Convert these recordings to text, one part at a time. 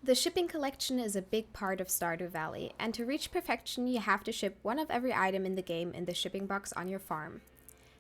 The shipping collection is a big part of Stardew Valley, and to reach perfection, you have to ship one of every item in the game in the shipping box on your farm.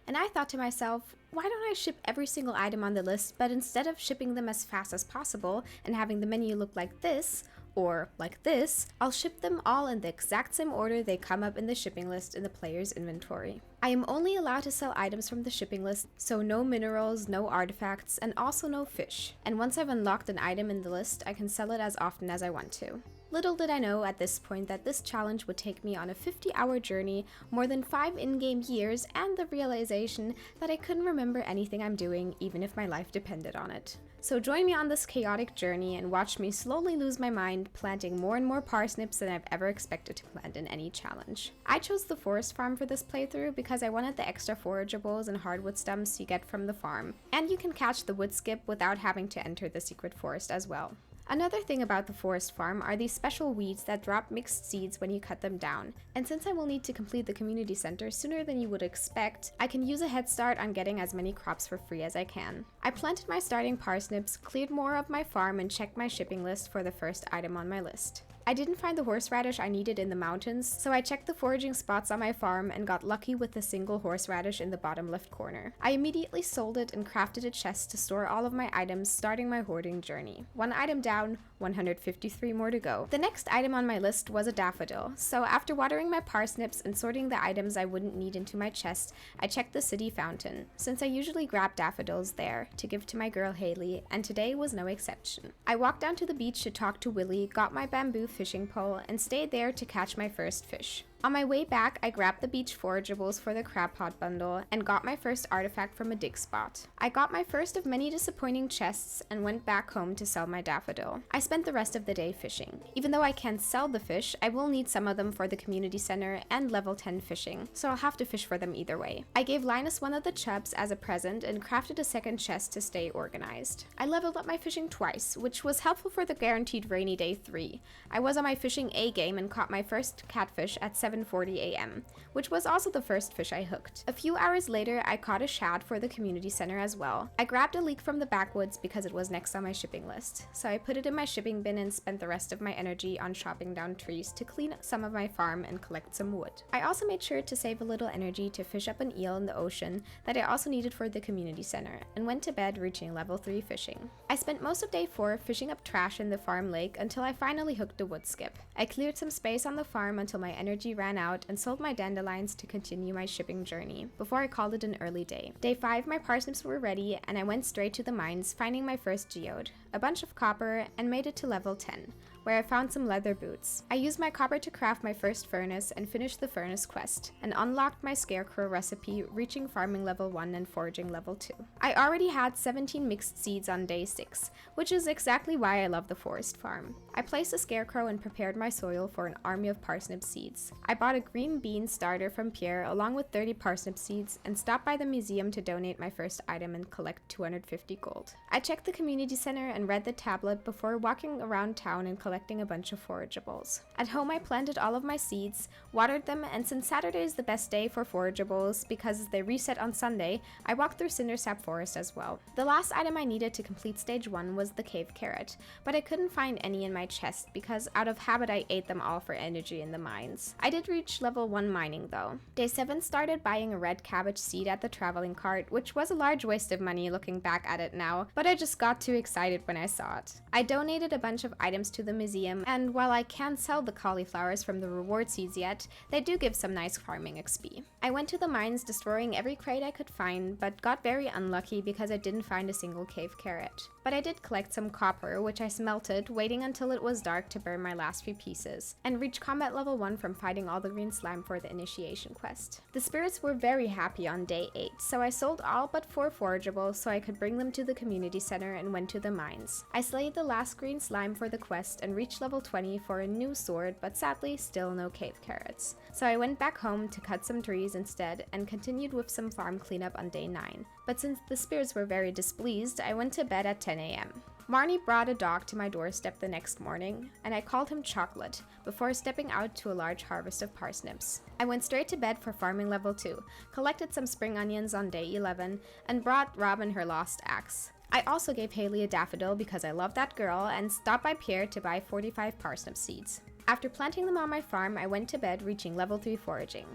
And I thought to myself, why don't I ship every single item on the list, but instead of shipping them as fast as possible and having the menu look like this, or like this, I'll ship them all in the exact same order they come up in the shipping list in the player's inventory. I am only allowed to sell items from the shipping list, so no minerals, no artifacts, and also no fish. And once I've unlocked an item in the list, I can sell it as often as I want to. Little did I know at this point that this challenge would take me on a 50-hour journey, more than 5 in-game years, and the realization that I couldn't remember anything I'm doing even if my life depended on it. So join me on this chaotic journey and watch me slowly lose my mind, planting more and more parsnips than I've ever expected to plant in any challenge. I chose the forest farm for this playthrough because I wanted the extra forageables and hardwood stumps you get from the farm, and you can catch the wood skip without having to enter the secret forest as well. Another thing about the forest farm are these special weeds that drop mixed seeds when you cut them down, and since I will need to complete the community center sooner than you would expect, I can use a head start on getting as many crops for free as I can. I planted my starting parsnips, cleared more of my farm, and checked my shipping list for the first item on my list. I didn't find the horseradish I needed in the mountains, so I checked the foraging spots on my farm and got lucky with a single horseradish in the bottom left corner. I immediately sold it and crafted a chest to store all of my items, starting my hoarding journey. One item down, 153 more to go. The next item on my list was a daffodil, so after watering my parsnips and sorting the items I wouldn't need into my chest, I checked the city fountain, since I usually grab daffodils there to give to my girl Haley, and today was no exception. I walked down to the beach to talk to Willie, got my bamboo fishing pole, and stayed there to catch my first fish. On my way back, I grabbed the beach forageables for the crab pot bundle and got my first artifact from a dig spot. I got my first of many disappointing chests and went back home to sell my daffodil. I spent the rest of the day fishing. Even though I can't sell the fish, I will need some of them for the community center and level 10 fishing, so I'll have to fish for them either way. I gave Linus one of the chubs as a present and crafted a second chest to stay organized. I leveled up my fishing twice, which was helpful for the guaranteed rainy day 3. I was on my fishing A game and caught my first catfish at 7:40 a.m., which was also the first fish I hooked. A few hours later, I caught a shad for the community center as well. I grabbed a leek from the backwoods because it was next on my shipping list, so I put it in my shipping bin and spent the rest of my energy on chopping down trees to clean up some of my farm and collect some wood. I also made sure to save a little energy to fish up an eel in the ocean that I also needed for the community center, and went to bed reaching level 3 fishing. I spent most of day 4 fishing up trash in the farm lake until I finally hooked a wood skip. I cleared some space on the farm until my energy ran out and sold my dandelions to continue my shipping journey, before I called it an early day. Day 5, my parsnips were ready, and I went straight to the mines, finding my first geode, a bunch of copper, and made it to level 10, where I found some leather boots. I used my copper to craft my first furnace and finished the furnace quest, and unlocked my scarecrow recipe, reaching farming level 1 and foraging level 2. I already had 17 mixed seeds on day 6, which is exactly why I love the forest farm. I placed a scarecrow and prepared my soil for an army of parsnip seeds. I bought a green bean starter from Pierre along with 30 parsnip seeds and stopped by the museum to donate my first item and collect 250 gold. I checked the community center and read the tablet before walking around town and collecting a bunch of forageables. At home, I planted all of my seeds, watered them, and since Saturday is the best day for forageables because they reset on Sunday, I walked through Cindersap Forest as well. The last item I needed to complete stage 1 was the cave carrot, but I couldn't find any in my chest because out of habit I ate them all for energy in the mines. I did reach level 1 mining though. Day 7 started buying a red cabbage seed at the traveling cart, which was a large waste of money looking back at it now, but I just got too excited when I saw it. I donated a bunch of items to the museum, and while I can't sell the cauliflowers from the reward seeds yet, they do give some nice farming XP. I went to the mines destroying every crate I could find, but got very unlucky because I didn't find a single cave carrot. But I did collect some copper, which I smelted, waiting until it was dark to burn my last few pieces, and reached combat level 1 from fighting all the green slime for the initiation quest. The spirits were very happy on day 8, so I sold all but 4 forageables so I could bring them to the community center and went to the mines. I slayed the last green slime for the quest and reached level 20 for a new sword, but sadly still no cave carrots. So I went back home to cut some trees instead and continued with some farm cleanup on day 9. But since the spirits were very displeased, I went to bed at 10 a.m. Marnie brought a dog to my doorstep the next morning, and I called him Chocolate, before stepping out to a large harvest of parsnips. I went straight to bed for farming level 2, collected some spring onions on day 11, and brought Robin her lost axe. I also gave Haley a daffodil because I love that girl and stopped by Pierre to buy 45 parsnip seeds. After planting them on my farm, I went to bed reaching level 3 foraging.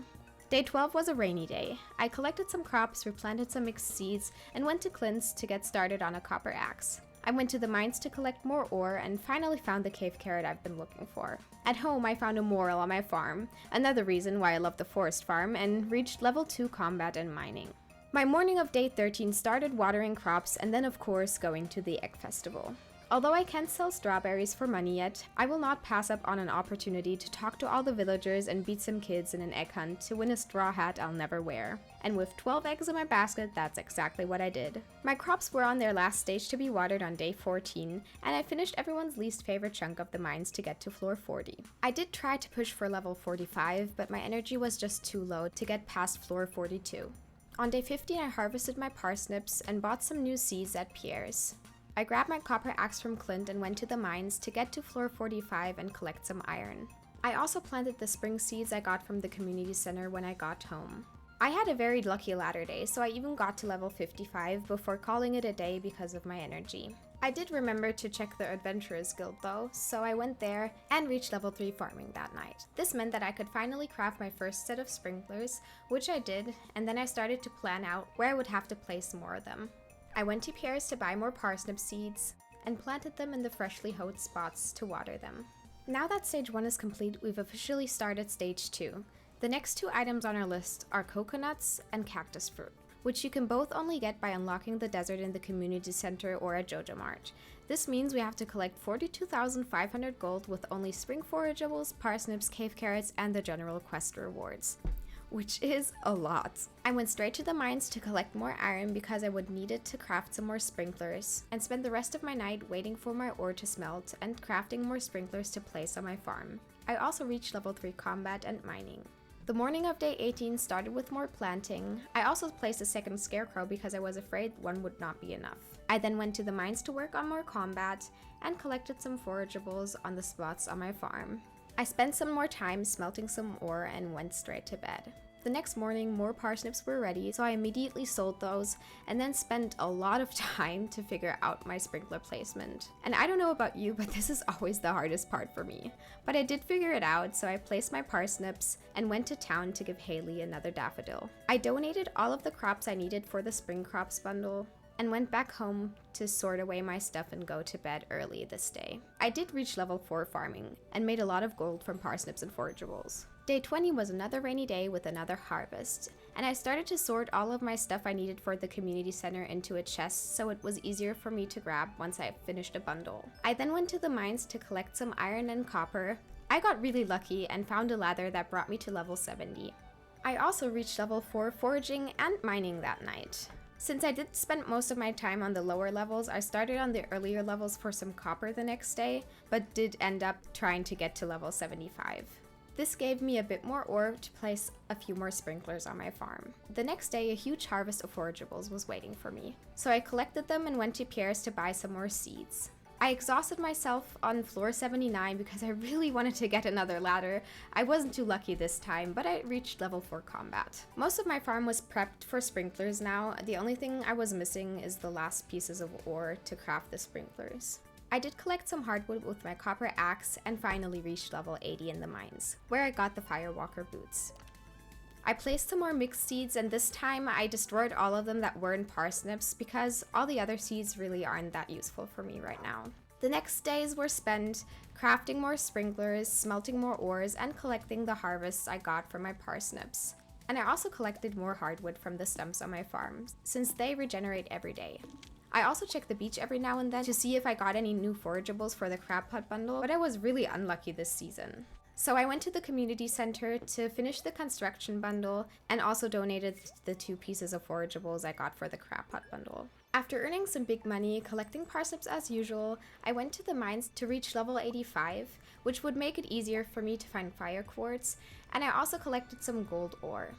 Day 12 was a rainy day. I collected some crops, replanted some mixed seeds, and went to Clint's to get started on a copper axe. I went to the mines to collect more ore and finally found the cave carrot I've been looking for. At home, I found a moral on my farm, another reason why I love the forest farm, and reached level 2 combat and mining. My morning of day 13 started watering crops and then of course going to the egg festival. Although I can't sell strawberries for money yet, I will not pass up on an opportunity to talk to all the villagers and beat some kids in an egg hunt to win a straw hat I'll never wear. And with 12 eggs in my basket, that's exactly what I did. My crops were on their last stage to be watered on day 14, and I finished everyone's least favorite chunk of the mines to get to floor 40. I did try to push for level 45, but my energy was just too low to get past floor 42. On day 15, I harvested my parsnips and bought some new seeds at Pierre's. I grabbed my copper axe from Clint and went to the mines to get to floor 45 and collect some iron. I also planted the spring seeds I got from the community center when I got home. I had a very lucky ladder day, so I even got to level 55 before calling it a day because of my energy. I did remember to check the Adventurers Guild though, so I went there and reached level 3 farming that night. This meant that I could finally craft my first set of sprinklers, which I did, and then I started to plan out where I would have to place more of them. I went to Pierre's to buy more parsnip seeds and planted them in the freshly hoed spots to water them. Now that stage 1 is complete, we've officially started stage 2. The next 2 items on our list are coconuts and cactus fruit, which you can both only get by unlocking the desert in the community center or at Jojo Mart. This means we have to collect 42,500 gold with only spring forageables, parsnips, cave carrots, and the general quest rewards, which is a lot. I went straight to the mines to collect more iron because I would need it to craft some more sprinklers, and spent the rest of my night waiting for my ore to smelt and crafting more sprinklers to place on my farm. I also reached level 3 combat and mining. The morning of day 18 started with more planting. I also placed a second scarecrow because I was afraid one would not be enough. I then went to the mines to work on more combat and collected some forageables on the spots on my farm. I spent some more time smelting some ore and went straight to bed. The next morning, more parsnips were ready, so I immediately sold those and then spent a lot of time to figure out my sprinkler placement. And I don't know about you, but this is always the hardest part for me. But I did figure it out, so I placed my parsnips and went to town to give Haley another daffodil. I donated all of the crops I needed for the spring crops bundle and went back home to sort away my stuff and go to bed early this day. I did reach level 4 farming and made a lot of gold from parsnips and forageables. Day 20 was another rainy day with another harvest, and I started to sort all of my stuff I needed for the community center into a chest so it was easier for me to grab once I finished a bundle. I then went to the mines to collect some iron and copper. I got really lucky and found a ladder that brought me to level 70. I also reached level 4 foraging and mining that night. Since I did spend most of my time on the lower levels, I started on the earlier levels for some copper the next day, but did end up trying to get to level 75. This gave me a bit more ore to place a few more sprinklers on my farm. The next day, a huge harvest of forageables was waiting for me, so I collected them and went to Pierre's to buy some more seeds. I exhausted myself on floor 79 because I really wanted to get another ladder. I wasn't too lucky this time, but I reached level 4 combat. Most of my farm was prepped for sprinklers now. The only thing I was missing is the last pieces of ore to craft the sprinklers. I did collect some hardwood with my copper axe and finally reached level 80 in the mines, where I got the Firewalker boots. I placed some more mixed seeds, and this time I destroyed all of them that weren't parsnips because all the other seeds really aren't that useful for me right now. The next days were spent crafting more sprinklers, smelting more ores, and collecting the harvests I got from my parsnips. And I also collected more hardwood from the stumps on my farm, since they regenerate every day. I also check the beach every now and then to see if I got any new forageables for the crab pot bundle, but I was really unlucky this season. So I went to the community center to finish the construction bundle and also donated the 2 pieces of forageables I got for the crab pot bundle. After earning some big money, collecting parsnips as usual, I went to the mines to reach level 85, which would make it easier for me to find fire quartz, and I also collected some gold ore.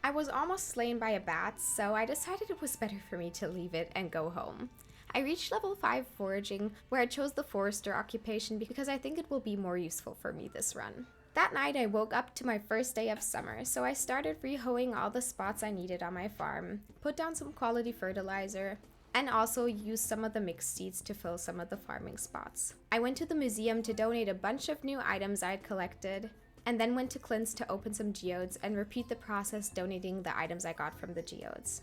I was almost slain by a bat, so I decided it was better for me to leave it and go home. I reached level 5 foraging, where I chose the forester occupation because I think it will be more useful for me this run. That night I woke up to my first day of summer, so I started rehoeing all the spots I needed on my farm, put down some quality fertilizer, and also used some of the mixed seeds to fill some of the farming spots. I went to the museum to donate a bunch of new items I had collected, and then went to Clint's to open some geodes and repeat the process donating the items I got from the geodes.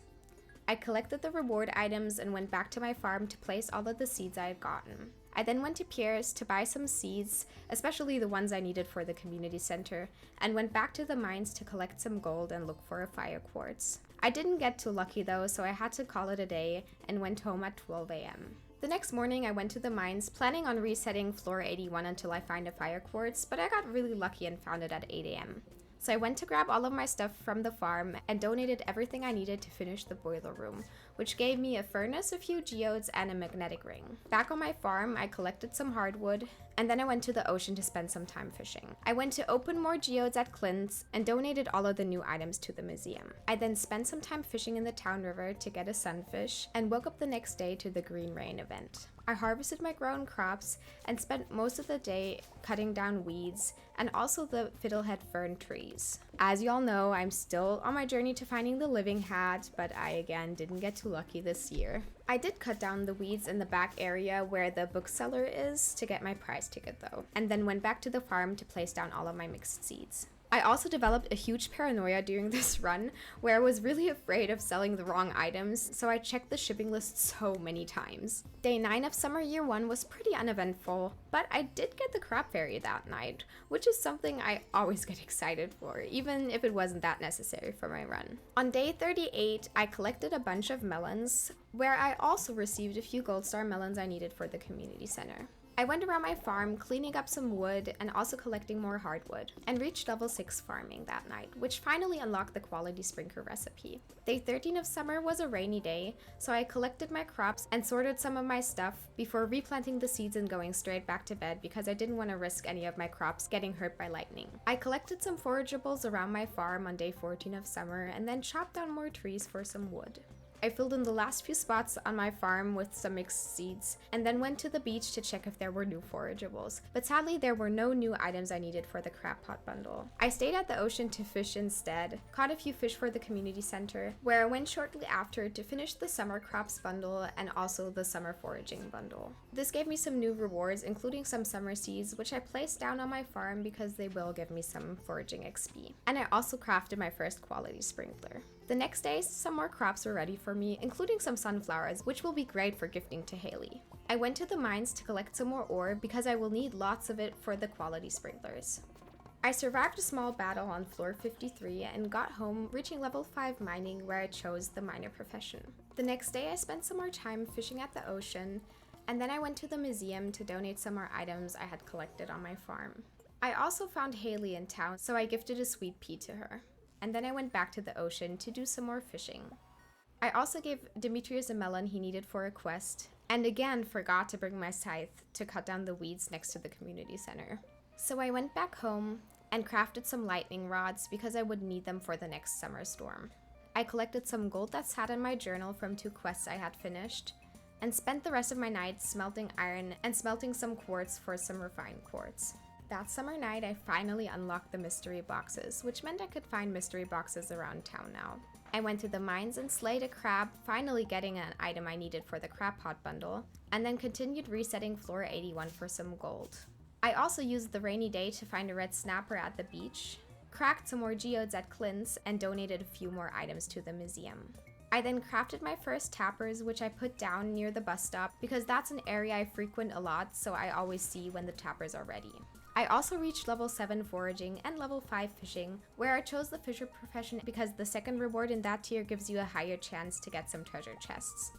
I collected the reward items and went back to my farm to place all of the seeds I had gotten. I then went to Pierre's to buy some seeds, especially the ones I needed for the community center, and went back to the mines to collect some gold and look for a fire quartz. I didn't get too lucky though, so I had to call it a day and went home at 12 a.m. The next morning I went to the mines, planning on resetting floor 81 until I find a fire quartz, but I got really lucky and found it at 8 a.m. So I went to grab all of my stuff from the farm and donated everything I needed to finish the boiler room, which gave me a furnace, a few geodes, and a magnetic ring. Back on my farm, I collected some hardwood, and then I went to the ocean to spend some time fishing. I went to open more geodes at Clint's and donated all of the new items to the museum. I then spent some time fishing in the town river to get a sunfish and woke up the next day to the Green Rain event. I harvested my grown crops and spent most of the day cutting down weeds and also the fiddlehead fern trees. As you all know, I'm still on my journey to finding the living hat, but I again didn't get too lucky this year. I did cut down the weeds in the back area where the bookseller is to get my prize ticket though, and then went back to the farm to place down all of my mixed seeds. I also developed a huge paranoia during this run where I was really afraid of selling the wrong items, so I checked the shipping list so many times. Day 9 of summer year 1 was pretty uneventful, but I did get the crab fairy that night, which is something I always get excited for, even if it wasn't that necessary for my run. On day 38, I collected a bunch of melons, where I also received a few gold star melons I needed for the community center. I went around my farm cleaning up some wood and also collecting more hardwood, and reached level 6 farming that night, which finally unlocked the quality sprinkler recipe. Day 13 of summer was a rainy day, so I collected my crops and sorted some of my stuff before replanting the seeds and going straight back to bed because I didn't want to risk any of my crops getting hurt by lightning. I collected some forageables around my farm on day 14 of summer and then chopped down more trees for some wood. I filled in the last few spots on my farm with some mixed seeds, and then went to the beach to check if there were new forageables, but sadly there were no new items I needed for the crab pot bundle. I stayed at the ocean to fish instead, caught a few fish for the community center, where I went shortly after to finish the summer crops bundle and also the summer foraging bundle. This gave me some new rewards, including some summer seeds, which I placed down on my farm because they will give me some foraging XP. And I also crafted my first quality sprinkler. The next day, some more crops were ready for me, including some sunflowers, which will be great for gifting to Haley. I went to the mines to collect some more ore because I will need lots of it for the quality sprinklers. I survived a small battle on floor 53 and got home, reaching level 5 mining where I chose the miner profession. The next day I spent some more time fishing at the ocean, and then I went to the museum to donate some more items I had collected on my farm. I also found Haley in town, so I gifted a sweet pea to her. And then I went back to the ocean to do some more fishing. I also gave Demetrius a melon he needed for a quest, and again forgot to bring my scythe to cut down the weeds next to the community center. So I went back home and crafted some lightning rods because I would need them for the next summer storm. I collected some gold that sat in my journal from 2 quests I had finished, and spent the rest of my night smelting iron and smelting some quartz for some refined quartz. That summer night, I finally unlocked the mystery boxes, which meant I could find mystery boxes around town now. I went to the mines and slayed a crab, finally getting an item I needed for the crab pot bundle, and then continued resetting floor 81 for some gold. I also used the rainy day to find a red snapper at the beach, cracked some more geodes at Clint's, and donated a few more items to the museum. I then crafted my first tappers, which I put down near the bus stop because that's an area I frequent a lot, so I always see when the tappers are ready. I also reached level 7 foraging and level 5 fishing, where I chose the fisher profession because the second reward in that tier gives you a higher chance to get some treasure chests.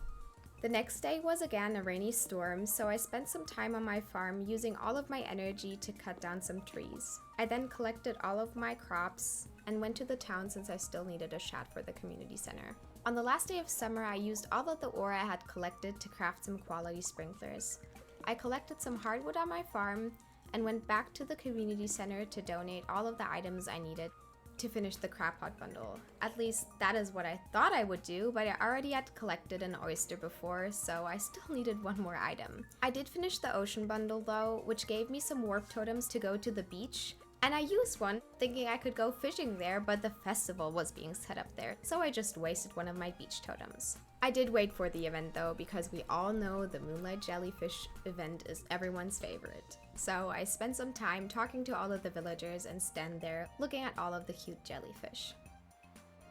The next day was again a rainy storm, so I spent some time on my farm using all of my energy to cut down some trees. I then collected all of my crops and went to the town since I still needed a shad for the community center. On the last day of summer, I used all of the ore I had collected to craft some quality sprinklers. I collected some hardwood on my farm and went back to the community center to donate all of the items I needed to finish the crab pot bundle. At least that is what I thought I would do, but I already had collected an oyster before, so I still needed one more item. I did finish the ocean bundle though, which gave me some warp totems to go to the beach, And I used one, thinking I could go fishing there, but the festival was being set up there, so I just wasted one of my beach totems. I did wait for the event though, because we all know the Moonlight Jellyfish event is everyone's favorite. So I spent some time talking to all of the villagers and stand there looking at all of the cute jellyfish.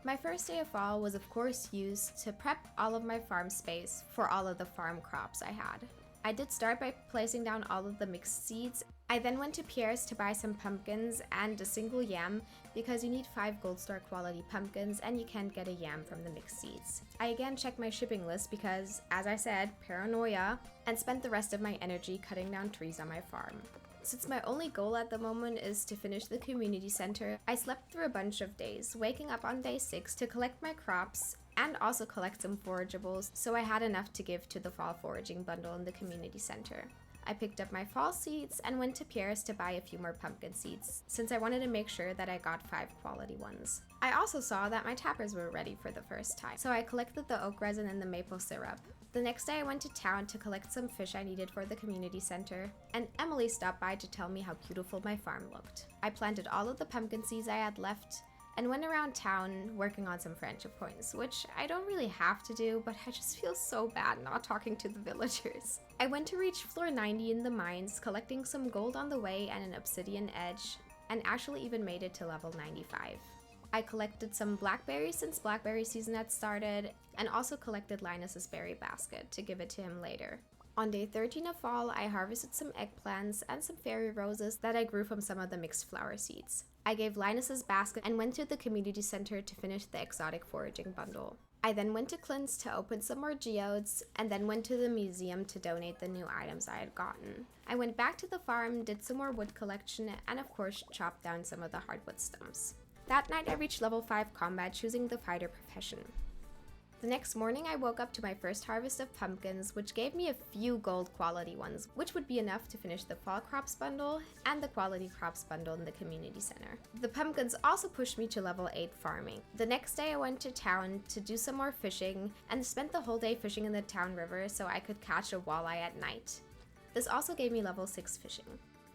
My first day of fall was of course used to prep all of my farm space for all of the farm crops I had. I did start by placing down all of the mixed seeds. I then went to Pierre's to buy some pumpkins and a single yam because you need 5 gold star quality pumpkins and you can't get a yam from the mixed seeds. I again checked my shipping list because, as I said, paranoia, and spent the rest of my energy cutting down trees on my farm. Since my only goal at the moment is to finish the community center, I slept through a bunch of days, waking up on day 6 to collect my crops and also collect some forageables, so I had enough to give to the fall foraging bundle in the community center. I picked up my fall seeds and went to Pierre's to buy a few more pumpkin seeds, since I wanted to make sure that I got 5 quality ones. I also saw that my tappers were ready for the first time, so I collected the oak resin and the maple syrup. The next day I went to town to collect some fish I needed for the community center, and Emily stopped by to tell me how beautiful my farm looked. I planted all of the pumpkin seeds I had left, and went around town working on some friendship points, which I don't really have to do, but I just feel so bad not talking to the villagers. I went to reach floor 90 in the mines, collecting some gold on the way and an obsidian edge, and actually even made it to level 95. I collected some blackberries since blackberry season had started, and also collected Linus's berry basket to give it to him later. On day 13 of fall, I harvested some eggplants and some fairy roses that I grew from some of the mixed flower seeds. I gave Linus's basket and went to the community center to finish the exotic foraging bundle. I then went to Clint's to open some more geodes, and then went to the museum to donate the new items I had gotten. I went back to the farm, did some more wood collection, and of course chopped down some of the hardwood stumps. That night I reached level 5 combat, choosing the fighter profession. The next morning I woke up to my first harvest of pumpkins, which gave me a few gold quality ones, which would be enough to finish the fall crops bundle and the quality crops bundle in the community center. The pumpkins also pushed me to level 8 farming. The next day I went to town to do some more fishing and spent the whole day fishing in the town river so I could catch a walleye at night. This also gave me level 6 fishing.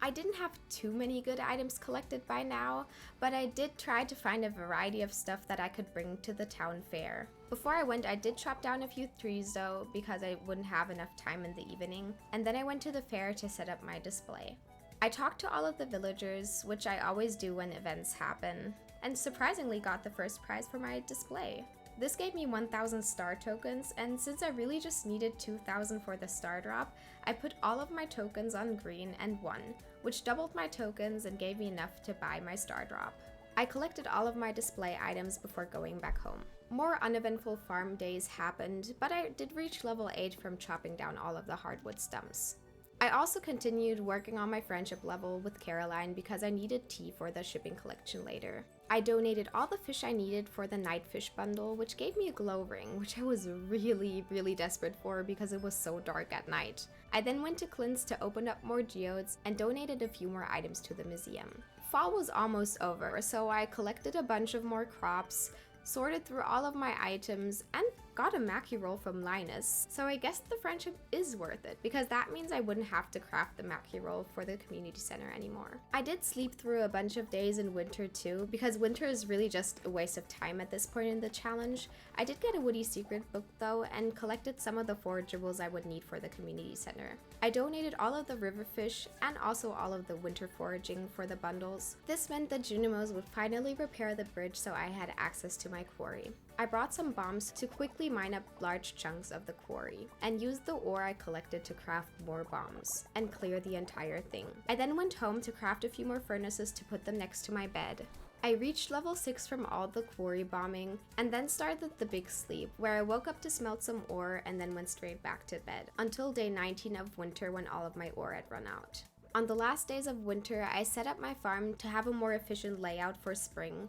I didn't have too many good items collected by now, but I did try to find a variety of stuff that I could bring to the town fair. Before I went, I did chop down a few trees though, because I wouldn't have enough time in the evening, and then I went to the fair to set up my display. I talked to all of the villagers, which I always do when events happen, and surprisingly got the first prize for my display. This gave me 1,000 star tokens, and since I really just needed 2,000 for the star drop, I put all of my tokens on green and won, which doubled my tokens and gave me enough to buy my star drop. I collected all of my display items before going back home. More uneventful farm days happened, but I did reach level 8 from chopping down all of the hardwood stumps. I also continued working on my friendship level with Caroline because I needed tea for the shipping collection later. I donated all the fish I needed for the night fish bundle, which gave me a glow ring, which I was really desperate for because it was so dark at night. I then went to Clint's to open up more geodes and donated a few more items to the museum. Fall was almost over, so I collected a bunch of more crops, sorted through all of my items, and got a Mackie roll from Linus, so I guess the friendship is worth it, because that means I wouldn't have to craft the Mackie roll for the community center anymore. I did sleep through a bunch of days in winter too, because winter is really just a waste of time at this point in the challenge. I did get a Woody Secret book though, and collected some of the forageables I would need for the community center. I donated all of the river fish and also all of the winter foraging for the bundles. This meant that Junimos would finally repair the bridge so I had access to my quarry. I brought some bombs to quickly mine up large chunks of the quarry, and used the ore I collected to craft more bombs, and clear the entire thing. I then went home to craft a few more furnaces to put them next to my bed. I reached level 6 from all the quarry bombing, and then started the big sleep, where I woke up to smelt some ore and then went straight back to bed, until day 19 of winter when all of my ore had run out. On the last days of winter, I set up my farm to have a more efficient layout for spring,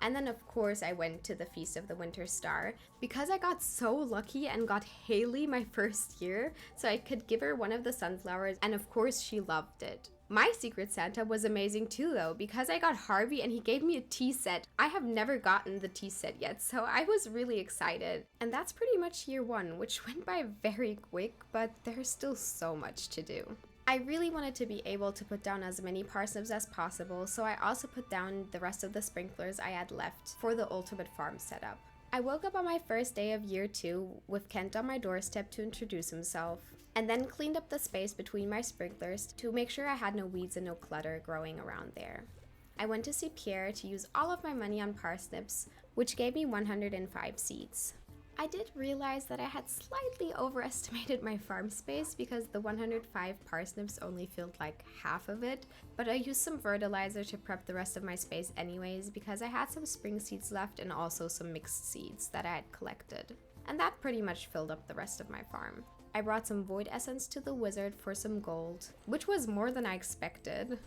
and then of course I went to the Feast of the Winter Star, because I got so lucky and got Haley my first year, so I could give her one of the sunflowers, and of course she loved it. My Secret Santa was amazing too though, because I got Harvey and he gave me a tea set. I have never gotten the tea set yet, so I was really excited. And that's pretty much year 1, which went by very quick, but there's still so much to do. I really wanted to be able to put down as many parsnips as possible, so I also put down the rest of the sprinklers I had left for the ultimate farm setup. I woke up on my first day of year 2 with Kent on my doorstep to introduce himself, and then cleaned up the space between my sprinklers to make sure I had no weeds and no clutter growing around there. I went to see Pierre to use all of my money on parsnips, which gave me 105 seeds. I did realize that I had slightly overestimated my farm space because the 105 parsnips only filled like half of it, but I used some fertilizer to prep the rest of my space anyways because I had some spring seeds left and also some mixed seeds that I had collected. And that pretty much filled up the rest of my farm. I brought some void essence to the wizard for some gold, which was more than I expected.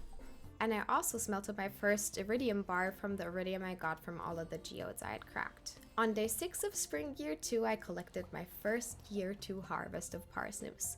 And I also smelted my first iridium bar from the iridium I got from all of the geodes I had cracked. On day 6 of spring year 2, I collected my first year 2 harvest of parsnips.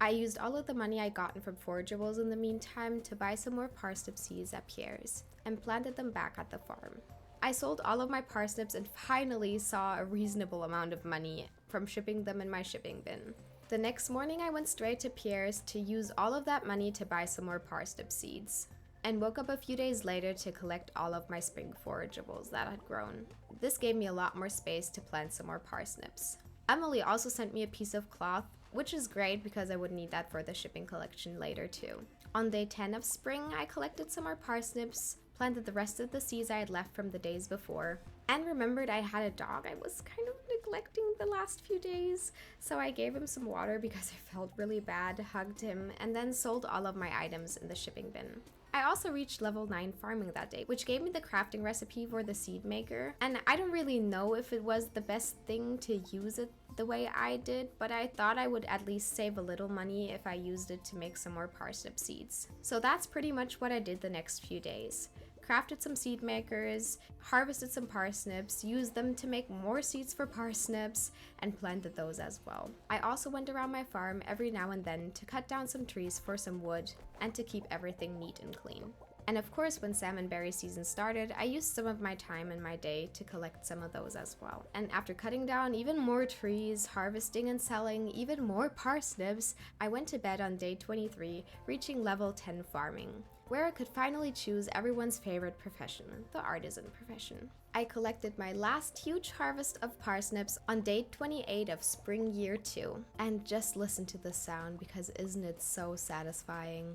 I used all of the money I gotten from forageables in the meantime to buy some more parsnip seeds at Pierre's and planted them back at the farm. I sold all of my parsnips and finally saw a reasonable amount of money from shipping them in my shipping bin. The next morning I went straight to Pierre's to use all of that money to buy some more parsnip seeds, and woke up a few days later to collect all of my spring forageables that had grown. This gave me a lot more space to plant some more parsnips. Emily also sent me a piece of cloth, which is great because I would need that for the shipping collection later too. On day 10 of spring, I collected some more parsnips, planted the rest of the seeds I had left from the days before, and remembered I had a dog I was kind of neglecting the last few days, so I gave him some water because I felt really bad, hugged him, and then sold all of my items in the shipping bin. I also reached level 9 farming that day, which gave me the crafting recipe for the seed maker, and I don't really know if it was the best thing to use it the way I did, but I thought I would at least save a little money if I used it to make some more parsnip seeds. So that's pretty much what I did the next few days. Crafted some seed makers, harvested some parsnips, used them to make more seeds for parsnips, and planted those as well. I also went around my farm every now and then to cut down some trees for some wood and to keep everything neat and clean. And of course, when salmonberry season started, I used some of my time in my day to collect some of those as well. And after cutting down even more trees, harvesting and selling even more parsnips, I went to bed on day 23, reaching level 10 farming, where I could finally choose everyone's favorite profession, the artisan profession. I collected my last huge harvest of parsnips on day 28 of spring year 2, and just listen to the sound because isn't it so satisfying?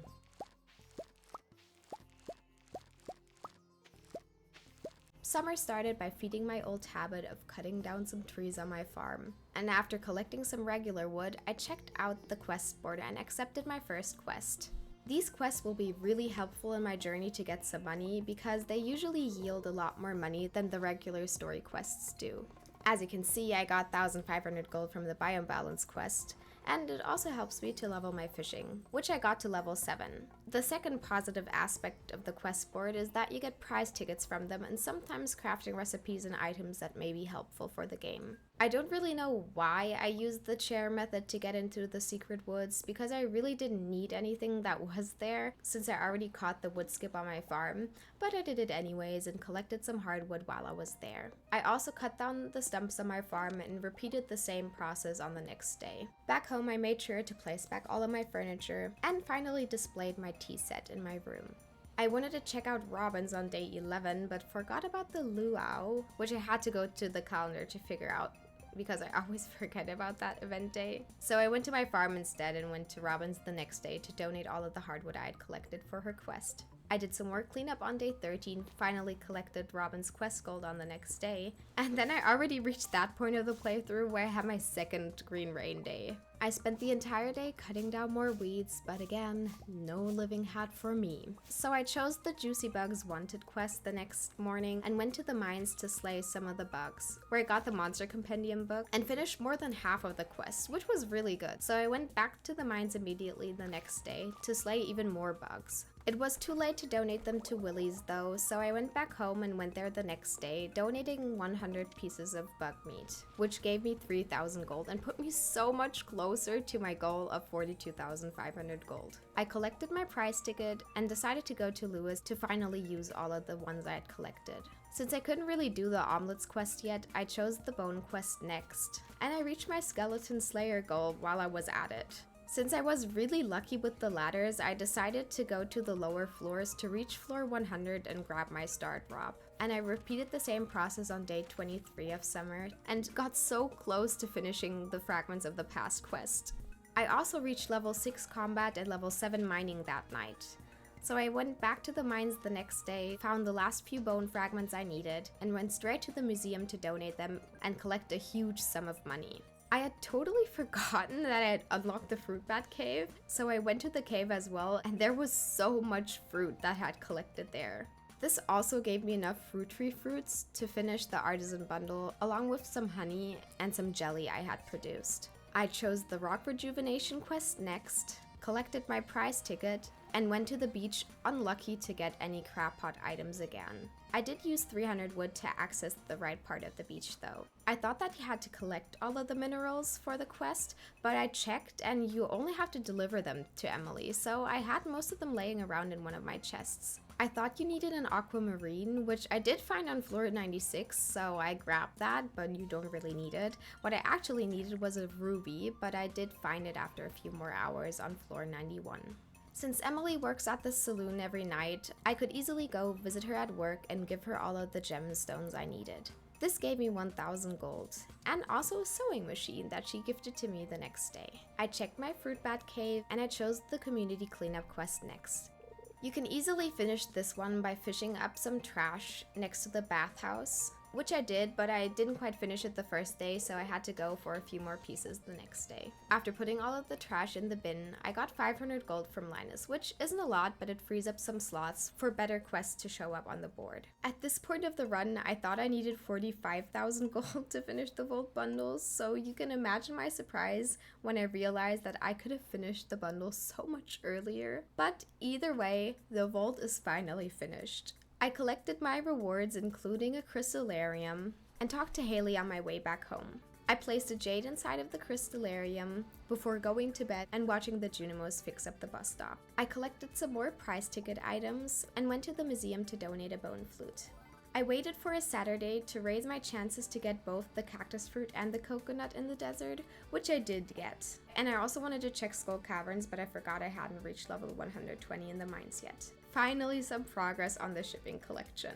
Summer started by feeding my old habit of cutting down some trees on my farm, and after collecting some regular wood, I checked out the quest board and accepted my first quest. These quests will be really helpful in my journey to get some money because they usually yield a lot more money than the regular story quests do. As you can see, I got 1,500 gold from the Biome Balance quest, and it also helps me to level my fishing, which I got to level 7. The second positive aspect of the quest board is that you get prize tickets from them and sometimes crafting recipes and items that may be helpful for the game. I don't really know why I used the chair method to get into the secret woods because I really didn't need anything that was there since I already caught the wood skip on my farm, but I did it anyways and collected some hardwood while I was there. I also cut down the stumps on my farm and repeated the same process on the next day. Back home, I made sure to place back all of my furniture and finally displayed my tea set in my room. I wanted to check out robins on day 11 but forgot about the luau, which I had to go to the calendar to figure out because I always forget about that event day. So I went to my farm instead and went to Robin's the next day to donate all of the hardwood I had collected for her quest. I did some more cleanup on day 13, finally collected Robin's quest gold on the next day, and then I already reached that point of the playthrough where I had my second green rain day. I spent the entire day cutting down more weeds, but again, no living hat for me. So I chose the Juicy Bugs Wanted quest the next morning and went to the mines to slay some of the bugs, where I got the Monster Compendium book and finished more than half of the quest, which was really good. So I went back to the mines immediately the next day to slay even more bugs. It was too late to donate them to Willie's though, so I went back home and went there the next day, donating 100 pieces of bug meat, which gave me 3,000 gold and put me so much closer to my goal of 42,500 gold. I collected my prize ticket and decided to go to Lewis to finally use all of the ones I had collected. Since I couldn't really do the omelets quest yet, I chose the bone quest next, and I reached my skeleton slayer goal while I was at it. Since I was really lucky with the ladders, I decided to go to the lower floors to reach floor 100 and grab my star drop. And I repeated the same process on day 23 of summer and got so close to finishing the fragments of the past quest. I also reached level 6 combat and level 7 mining that night. So I went back to the mines the next day, found the last few bone fragments I needed, and went straight to the museum to donate them and collect a huge sum of money. I had totally forgotten that I had unlocked the fruit bat cave, so I went to the cave as well, and there was so much fruit that I had collected there. This also gave me enough fruit tree fruits to finish the artisan bundle, along with some honey and some jelly I had produced. I chose the rock rejuvenation quest next, collected my prize ticket, and went to the beach unlucky to get any crab pot items again. I did use 300 wood to access the right part of the beach though. I thought that you had to collect all of the minerals for the quest, but I checked and you only have to deliver them to Emily, so I had most of them laying around in one of my chests. I thought you needed an aquamarine, which I did find on floor 96, so I grabbed that, but you don't really need it. What I actually needed was a ruby, but I did find it after a few more hours on floor 91. Since Emily works at the saloon every night, I could easily go visit her at work and give her all of the gemstones I needed. This gave me 1,000 gold, and also a sewing machine that she gifted to me the next day. I checked my fruit bat cave, and I chose the community cleanup quest next. You can easily finish this one by fishing up some trash next to the bathhouse, which I did, but I didn't quite finish it the first day, so I had to go for a few more pieces the next day. After putting all of the trash in the bin, I got 500 gold from Linus, which isn't a lot, but it frees up some slots for better quests to show up on the board. At this point of the run, I thought I needed 45,000 gold to finish the vault bundles, so you can imagine my surprise when I realized that I could have finished the bundle so much earlier. But either way, the vault is finally finished. I collected my rewards, including a crystallarium, and talked to Haley on my way back home. I placed a jade inside of the crystallarium before going to bed and watching the Junimos fix up the bus stop. I collected some more prize ticket items and went to the museum to donate a bone flute. I waited for a Saturday to raise my chances to get both the cactus fruit and the coconut in the desert, which I did get. And I also wanted to check Skull Caverns, but I forgot I hadn't reached level 120 in the mines yet. Finally, some progress on the shipping collection.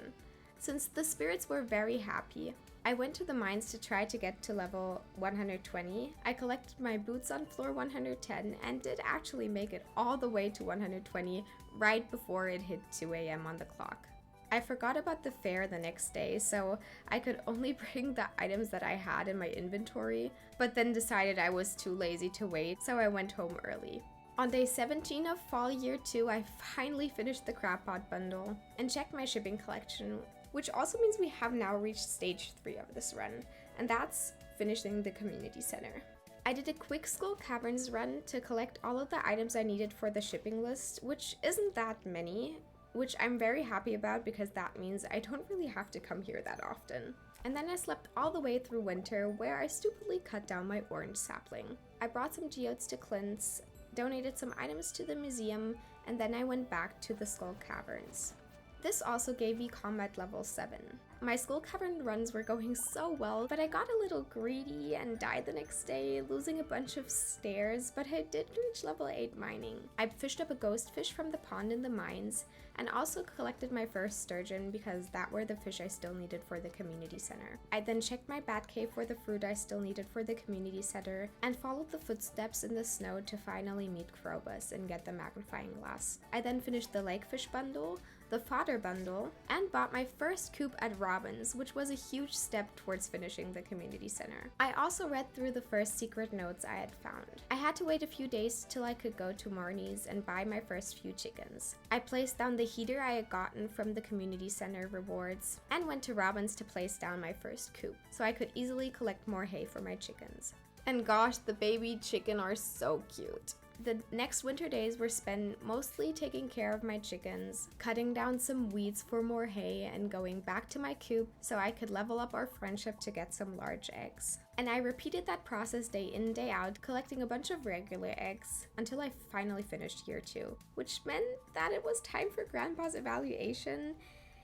Since the spirits were very happy, I went to the mines to try to get to level 120. I collected my boots on floor 110 and did actually make it all the way to 120 right before it hit 2 AM on the clock. I forgot about the fair the next day, so I could only bring the items that I had in my inventory, but then decided I was too lazy to wait, so I went home early. On day 17 of fall year 2, I finally finished the crab pot bundle and checked my shipping collection, which also means we have now reached stage 3 of this run, and that's finishing the community center. I did a quick Skull Caverns run to collect all of the items I needed for the shipping list, which isn't that many, which I'm very happy about because that means I don't really have to come here that often. And then I slept all the way through winter, where I stupidly cut down my orange sapling. I brought some geodes to Clint's, donated some items to the museum, and then I went back to the Skull Caverns. This also gave me combat level 7. My Skull Cavern runs were going so well, but I got a little greedy and died the next day, losing a bunch of stairs, but I did reach level 8 mining. I fished up a ghost fish from the pond in the mines, and also collected my first sturgeon because that were the fish I still needed for the community center. I then checked my bat cave for the fruit I still needed for the community center, and followed the footsteps in the snow to finally meet Krobus and get the magnifying glass. I then finished the lakefish bundle, the fodder bundle, and bought my first coop at Robin's, which was a huge step towards finishing the community center. I also read through the first secret notes I had found. I had to wait a few days till I could go to Marnie's and buy my first few chickens. I placed down the heater I had gotten from the community center rewards, and went to Robin's to place down my first coop, so I could easily collect more hay for my chickens. And gosh, the baby chicken are so cute. The next winter days were spent mostly taking care of my chickens, cutting down some weeds for more hay, and going back to my coop so I could level up our friendship to get some large eggs. And I repeated that process day in, day out, collecting a bunch of regular eggs until I finally finished year 2, which meant that it was time for Grandpa's evaluation.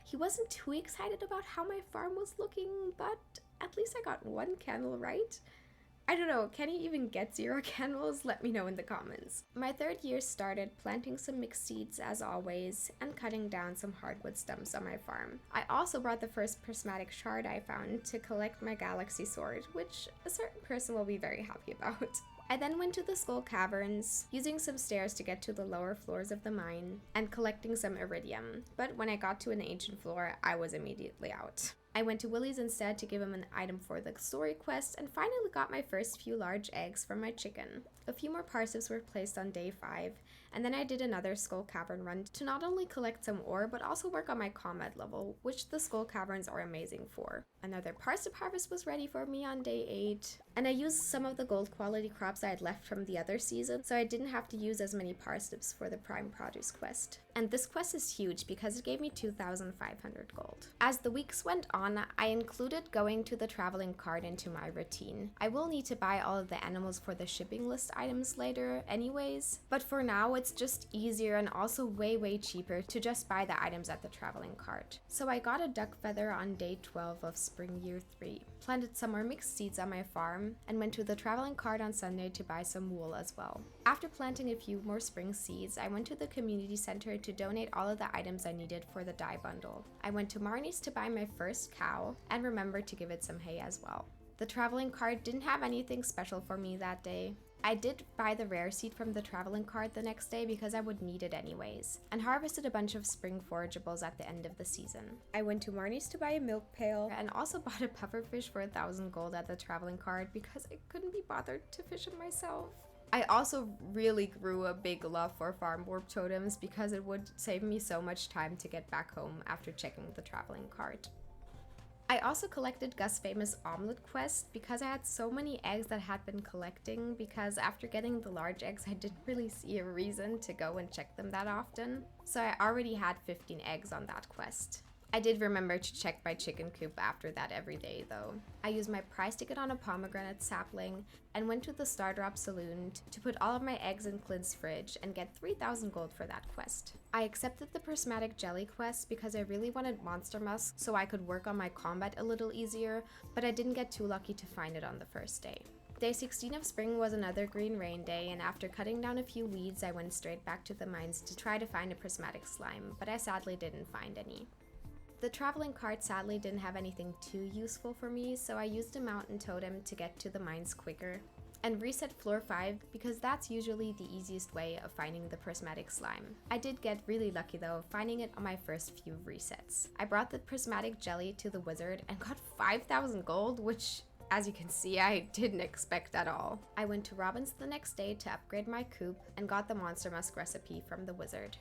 He wasn't too excited about how my farm was looking, but at least I got one candle right. I don't know, can you even get 0 candles? Let me know in the comments. My third year started planting some mixed seeds as always and cutting down some hardwood stumps on my farm. I also brought the first prismatic shard I found to collect my galaxy sword, which a certain person will be very happy about. I then went to the skull caverns, using some stairs to get to the lower floors of the mine, and collecting some iridium, but when I got to an ancient floor, I was immediately out. I went to Willie's instead to give him an item for the story quest, and finally got my first few large eggs from my chicken. A few more parsecs were placed on day 5, and then I did another skull cavern run to not only collect some ore, but also work on my combat level, which the skull caverns are amazing for. Another parsec harvest was ready for me on day 8, and I used some of the gold quality crops I had left from the other season, so I didn't have to use as many parsecs for the prime produce quest. And this quest is huge because it gave me 2,500 gold. As the weeks went on, I included going to the traveling cart into my routine. I will need to buy all of the animals for the shipping list items later anyways, but for now it's just easier and also way cheaper to just buy the items at the traveling cart. So I got a duck feather on day 12 of spring year 3, planted some more mixed seeds on my farm, and went to the traveling cart on Sunday to buy some wool as well. After planting a few more spring seeds, I went to the community center to donate all of the items I needed for the dye bundle. I went to Marnie's to buy my first cow and remembered to give it some hay as well. The traveling cart didn't have anything special for me that day. I did buy the rare seed from the traveling cart the next day because I would need it anyways, and harvested a bunch of spring forageables at the end of the season. I went to Marnie's to buy a milk pail and also bought a pufferfish for 1,000 gold at the traveling cart because I couldn't be bothered to fish it myself. I also really grew a big love for farm warp totems because it would save me so much time to get back home after checking the traveling cart. I also collected Gus' famous omelet quest because I had so many eggs that I had been collecting, because after getting the large eggs I didn't really see a reason to go and check them that often, so I already had 15 eggs on that quest. I did remember to check my chicken coop after that every day though. I used my prize ticket on a pomegranate sapling and went to the Stardrop Saloon to put all of my eggs in Clint's fridge and get 3,000 gold for that quest. I accepted the prismatic jelly quest because I really wanted monster musk so I could work on my combat a little easier, but I didn't get too lucky to find it on the first day. Day 16 of spring was another green rain day, and after cutting down a few weeds I went straight back to the mines to try to find a prismatic slime, but I sadly didn't find any. The traveling cart sadly didn't have anything too useful for me, so I used a mountain totem to get to the mines quicker, and reset floor 5 because that's usually the easiest way of finding the prismatic slime. I did get really lucky though, finding it on my first few resets. I brought the prismatic jelly to the wizard and got 5,000 gold, which, as you can see, I didn't expect at all. I went to Robin's the next day to upgrade my coop and got the monster musk recipe from the wizard.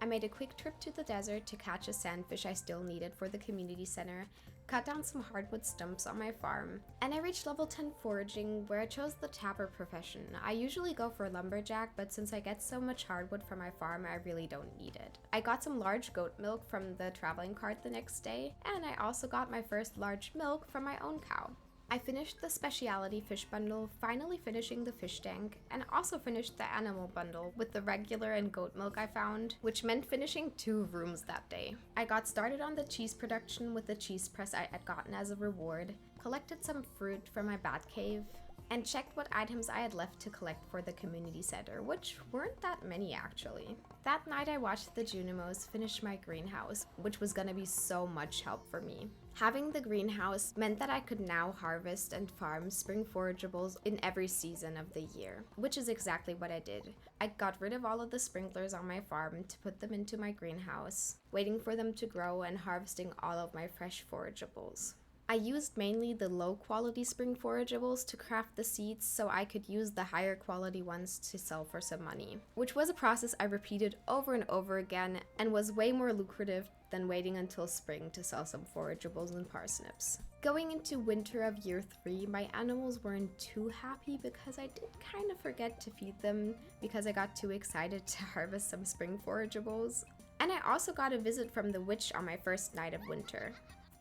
I made a quick trip to the desert to catch a sandfish I still needed for the community center, cut down some hardwood stumps on my farm, and I reached level 10 foraging where I chose the tapper profession. I usually go for lumberjack, but since I get so much hardwood from my farm, I really don't need it. I got some large goat milk from the traveling cart the next day, and I also got my first large milk from my own cow. I finished the specialty fish bundle, finally finishing the fish tank, and also finished the animal bundle with the regular and goat milk I found, which meant finishing 2 rooms that day. I got started on the cheese production with the cheese press I had gotten as a reward, collected some fruit from my bat cave, and checked what items I had left to collect for the community center, which weren't that many actually. That night I watched the Junimos finish my greenhouse, which was gonna be so much help for me. Having the greenhouse meant that I could now harvest and farm spring forageables in every season of the year, which is exactly what I did. I got rid of all of the sprinklers on my farm to put them into my greenhouse, waiting for them to grow and harvesting all of my fresh forageables. I used mainly the low quality spring forageables to craft the seeds so I could use the higher quality ones to sell for some money, which was a process I repeated over and over again and was way more lucrative than waiting until spring to sell some forageables and parsnips. Going into winter of year 3, my animals weren't too happy because I did kind of forget to feed them because I got too excited to harvest some spring forageables. And I also got a visit from the witch on my first night of winter.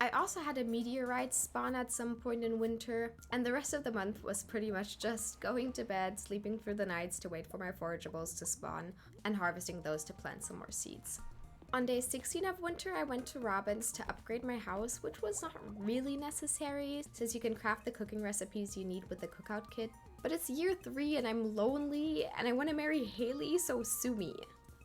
I also had a meteorite spawn at some point in winter, and the rest of the month was pretty much just going to bed, sleeping through the nights to wait for my forageables to spawn, and harvesting those to plant some more seeds. On day 16 of winter, I went to Robin's to upgrade my house, which was not really necessary since you can craft the cooking recipes you need with the cookout kit. But it's year 3 and I'm lonely and I want to marry Haley, so sue me.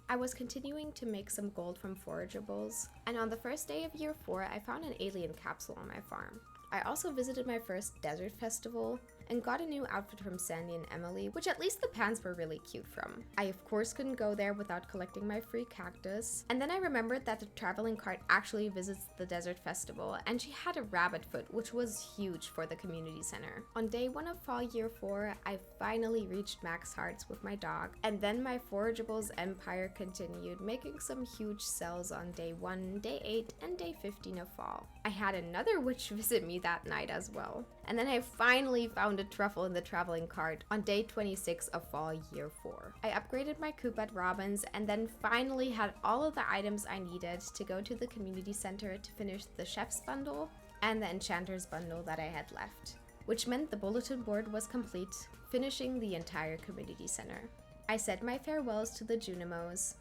I was continuing to make some gold from forageables, and on the first day of year 4, I found an alien capsule on my farm. I also visited my first desert festival and got a new outfit from Sandy and Emily, which at least the pants were really cute from. I of course couldn't go there without collecting my free cactus, and then I remembered that the traveling cart actually visits the desert festival, and she had a rabbit foot, which was huge for the community center. On day 1 of fall year 4, I finally reached max hearts with my dog, and then my forageables empire continued, making some huge cells on day 1, day 8, and day 15 of fall. I had another witch visit me that night as well. And then I finally found a truffle in the traveling cart on day 26 of fall year 4. I upgraded my coop at Robin's and then finally had all of the items I needed to go to the community center to finish the chef's bundle and the enchanter's bundle that I had left, which meant the bulletin board was complete, finishing the entire community center. I said my farewells to the Junimos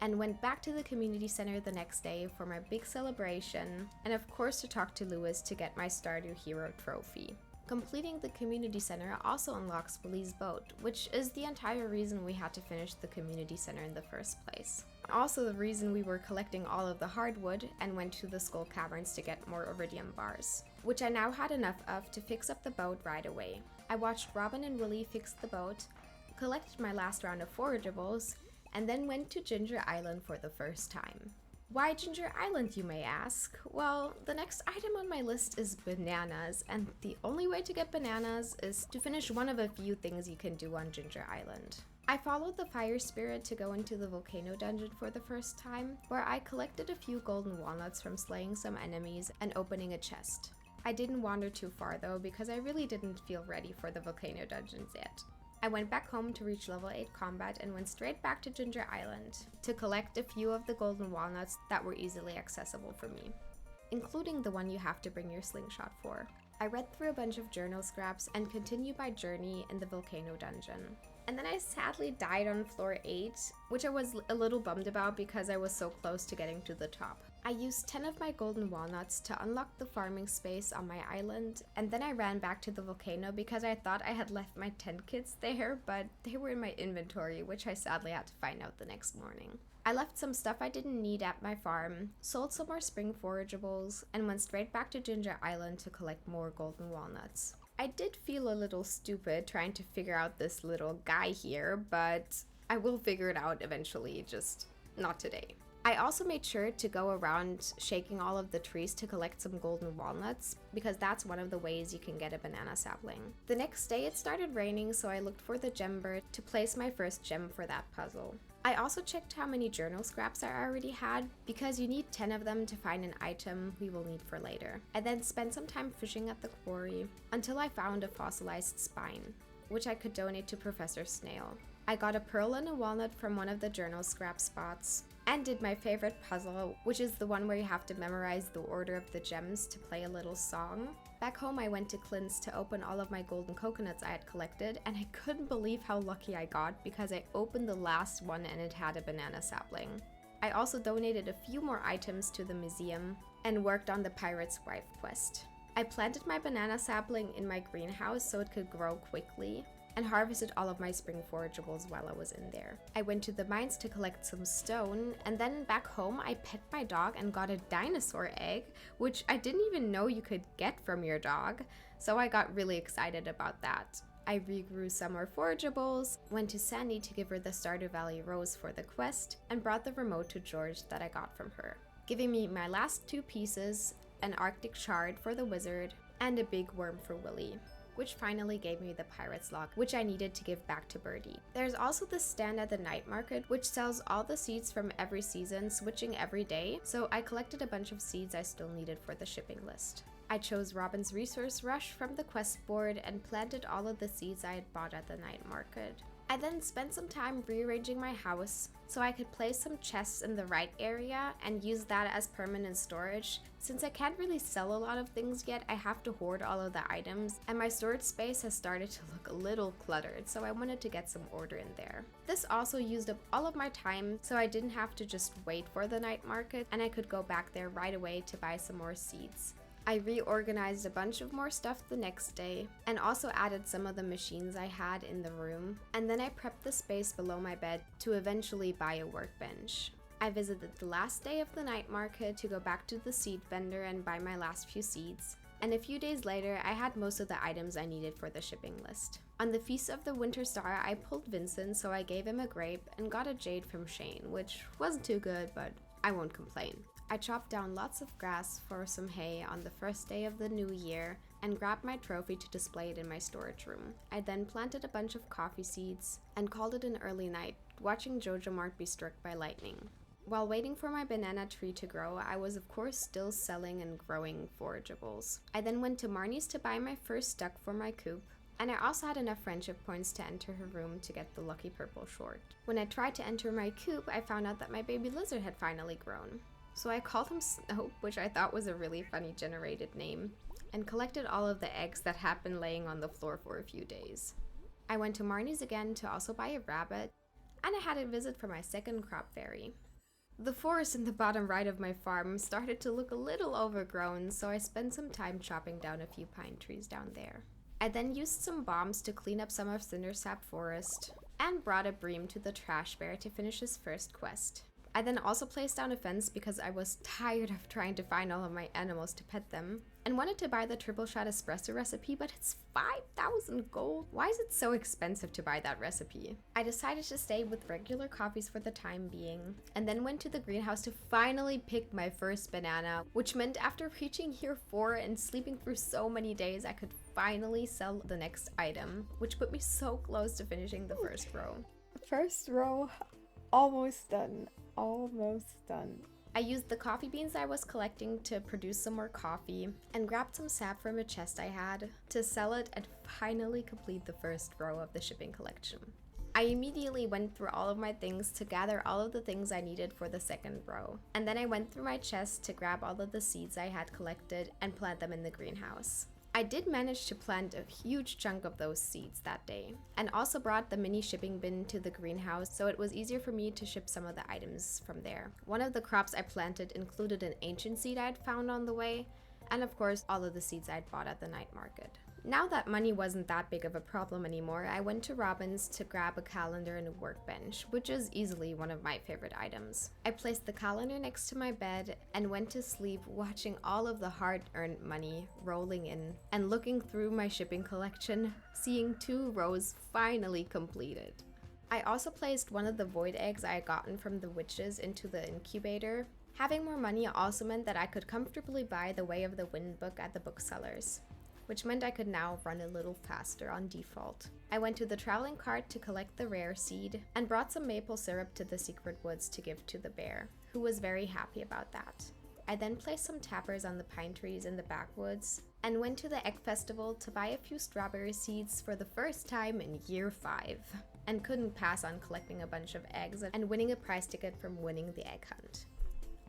and went back to the community center the next day for my big celebration, and of course to talk to Lewis to get my Stardew Hero trophy. Completing the community center also unlocks Willie's boat, which is the entire reason we had to finish the community center in the first place. Also the reason we were collecting all of the hardwood and went to the Skull Caverns to get more iridium bars, which I now had enough of to fix up the boat right away. I watched Robin and Willie fix the boat, collected my last round of forageables, and then went to Ginger Island for the first time. Why Ginger Island, you may ask? Well, the next item on my list is bananas, and the only way to get bananas is to finish one of a few things you can do on Ginger Island. I followed the fire spirit to go into the volcano dungeon for the first time, where I collected a few golden walnuts from slaying some enemies and opening a chest. I didn't wander too far though, because I really didn't feel ready for the volcano dungeons yet. I went back home to reach level 8 combat and went straight back to Ginger Island to collect a few of the golden walnuts that were easily accessible for me, including the one you have to bring your slingshot for. I read through a bunch of journal scraps and continued my journey in the volcano dungeon. And then I sadly died on floor 8, which I was a little bummed about because I was so close to getting to the top. I used 10 of my golden walnuts to unlock the farming space on my island, and then I ran back to the volcano because I thought I had left my tent kits there, but they were in my inventory, which I sadly had to find out the next morning. I left some stuff I didn't need at my farm, sold some more spring forageables, and went straight back to Ginger Island to collect more golden walnuts. I did feel a little stupid trying to figure out this little guy here, but I will figure it out eventually, just not today. I also made sure to go around shaking all of the trees to collect some golden walnuts, because that's one of the ways you can get a banana sapling. The next day it started raining, so I looked for the gem bird to place my first gem for that puzzle. I also checked how many journal scraps I already had, because you need 10 of them to find an item we will need for later. I then spent some time fishing at the quarry until I found a fossilized spine, which I could donate to Professor Snail. I got a pearl and a walnut from one of the journal scrap spots, and did my favorite puzzle, which is the one where you have to memorize the order of the gems to play a little song. Back home I went to Clint's to open all of my golden coconuts I had collected, and I couldn't believe how lucky I got because I opened the last one and it had a banana sapling. I also donated a few more items to the museum and worked on the Pirate's Wife quest. I planted my banana sapling in my greenhouse so it could grow quickly, and harvested all of my spring forageables while I was in there. I went to the mines to collect some stone, and then back home I pet my dog and got a dinosaur egg, which I didn't even know you could get from your dog, so I got really excited about that. I regrew some more forageables, went to Sandy to give her the Stardew Valley rose for the quest, and brought the remote to George that I got from her, giving me my last 2 pieces, an Arctic shard for the wizard, and a big worm for Willie, which finally gave me the pirate's log, which I needed to give back to Birdie. There's also the stand at the night market, which sells all the seeds from every season, switching every day, so I collected a bunch of seeds I still needed for the shipping list. I chose Robin's Resource Rush from the quest board and planted all of the seeds I had bought at the night market. I then spent some time rearranging my house so I could place some chests in the right area and use that as permanent storage. Since I can't really sell a lot of things yet, I have to hoard all of the items, and my storage space has started to look a little cluttered, so I wanted to get some order in there. This also used up all of my time, so I didn't have to just wait for the night market, and I could go back there right away to buy some more seeds. I reorganized a bunch of more stuff the next day and also added some of the machines I had in the room, and then I prepped the space below my bed to eventually buy a workbench. I visited the last day of the night market to go back to the seed vendor and buy my last few seeds, and a few days later I had most of the items I needed for the shipping list. On the Feast of the Winter Star, I pulled Vincent, so I gave him a grape and got a jade from Shane, which wasn't too good, but I won't complain. I chopped down lots of grass for some hay on the first day of the new year and grabbed my trophy to display it in my storage room. I then planted a bunch of coffee seeds and called it an early night, watching Jojo Mart be struck by lightning. While waiting for my banana tree to grow, I was of course still selling and growing forageables. I then went to Marnie's to buy my first duck for my coop, and I also had enough friendship points to enter her room to get the lucky purple short. When I tried to enter my coop, I found out that my baby lizard had finally grown. So I called him Snow, which I thought was a really funny generated name, and collected all of the eggs that had been laying on the floor for a few days. I went to Marnie's again to also buy a rabbit, and I had a visit for my second crop fairy. The forest in the bottom right of my farm started to look a little overgrown, so I spent some time chopping down a few pine trees down there. I then used some bombs to clean up some of Cindersap Forest, and brought a bream to the trash bear to finish his first quest. I then also placed down a fence because I was tired of trying to find all of my animals to pet them, and wanted to buy the triple shot espresso recipe, but it's 5,000 gold. Why is it so expensive to buy that recipe? I decided to stay with regular coffees for the time being, and then went to the greenhouse to finally pick my first banana, which meant after reaching year 4 and sleeping through so many days, I could finally sell the next item, which put me so close to finishing the first row. First row, almost done. Almost done. I used the coffee beans I was collecting to produce some more coffee, and grabbed some sap from a chest I had to sell it and finally complete the first row of the shipping collection. I immediately went through all of my things to gather all of the things I needed for the second row, and then I went through my chest to grab all of the seeds I had collected and plant them in the greenhouse. I did manage to plant a huge chunk of those seeds that day, and also brought the mini shipping bin to the greenhouse so it was easier for me to ship some of the items from there. One of the crops I planted included an ancient seed I'd found on the way, and of course all of the seeds I'd bought at the night market. Now that money wasn't that big of a problem anymore, I went to Robin's to grab a calendar and a workbench, which is easily one of my favorite items. I placed the calendar next to my bed and went to sleep watching all of the hard-earned money rolling in and looking through my shipping collection, seeing 2 rows finally completed. I also placed one of the void eggs I had gotten from the witches into the incubator. Having more money also meant that I could comfortably buy The Way of the Wind book at the booksellers, which meant I could now run a little faster on default. I went to the traveling cart to collect the rare seed, and brought some maple syrup to the secret woods to give to the bear, who was very happy about that. I then placed some tappers on the pine trees in the backwoods, and went to the egg festival to buy a few strawberry seeds for the first time in year 5, and couldn't pass on collecting a bunch of eggs and winning a prize ticket from winning the egg hunt.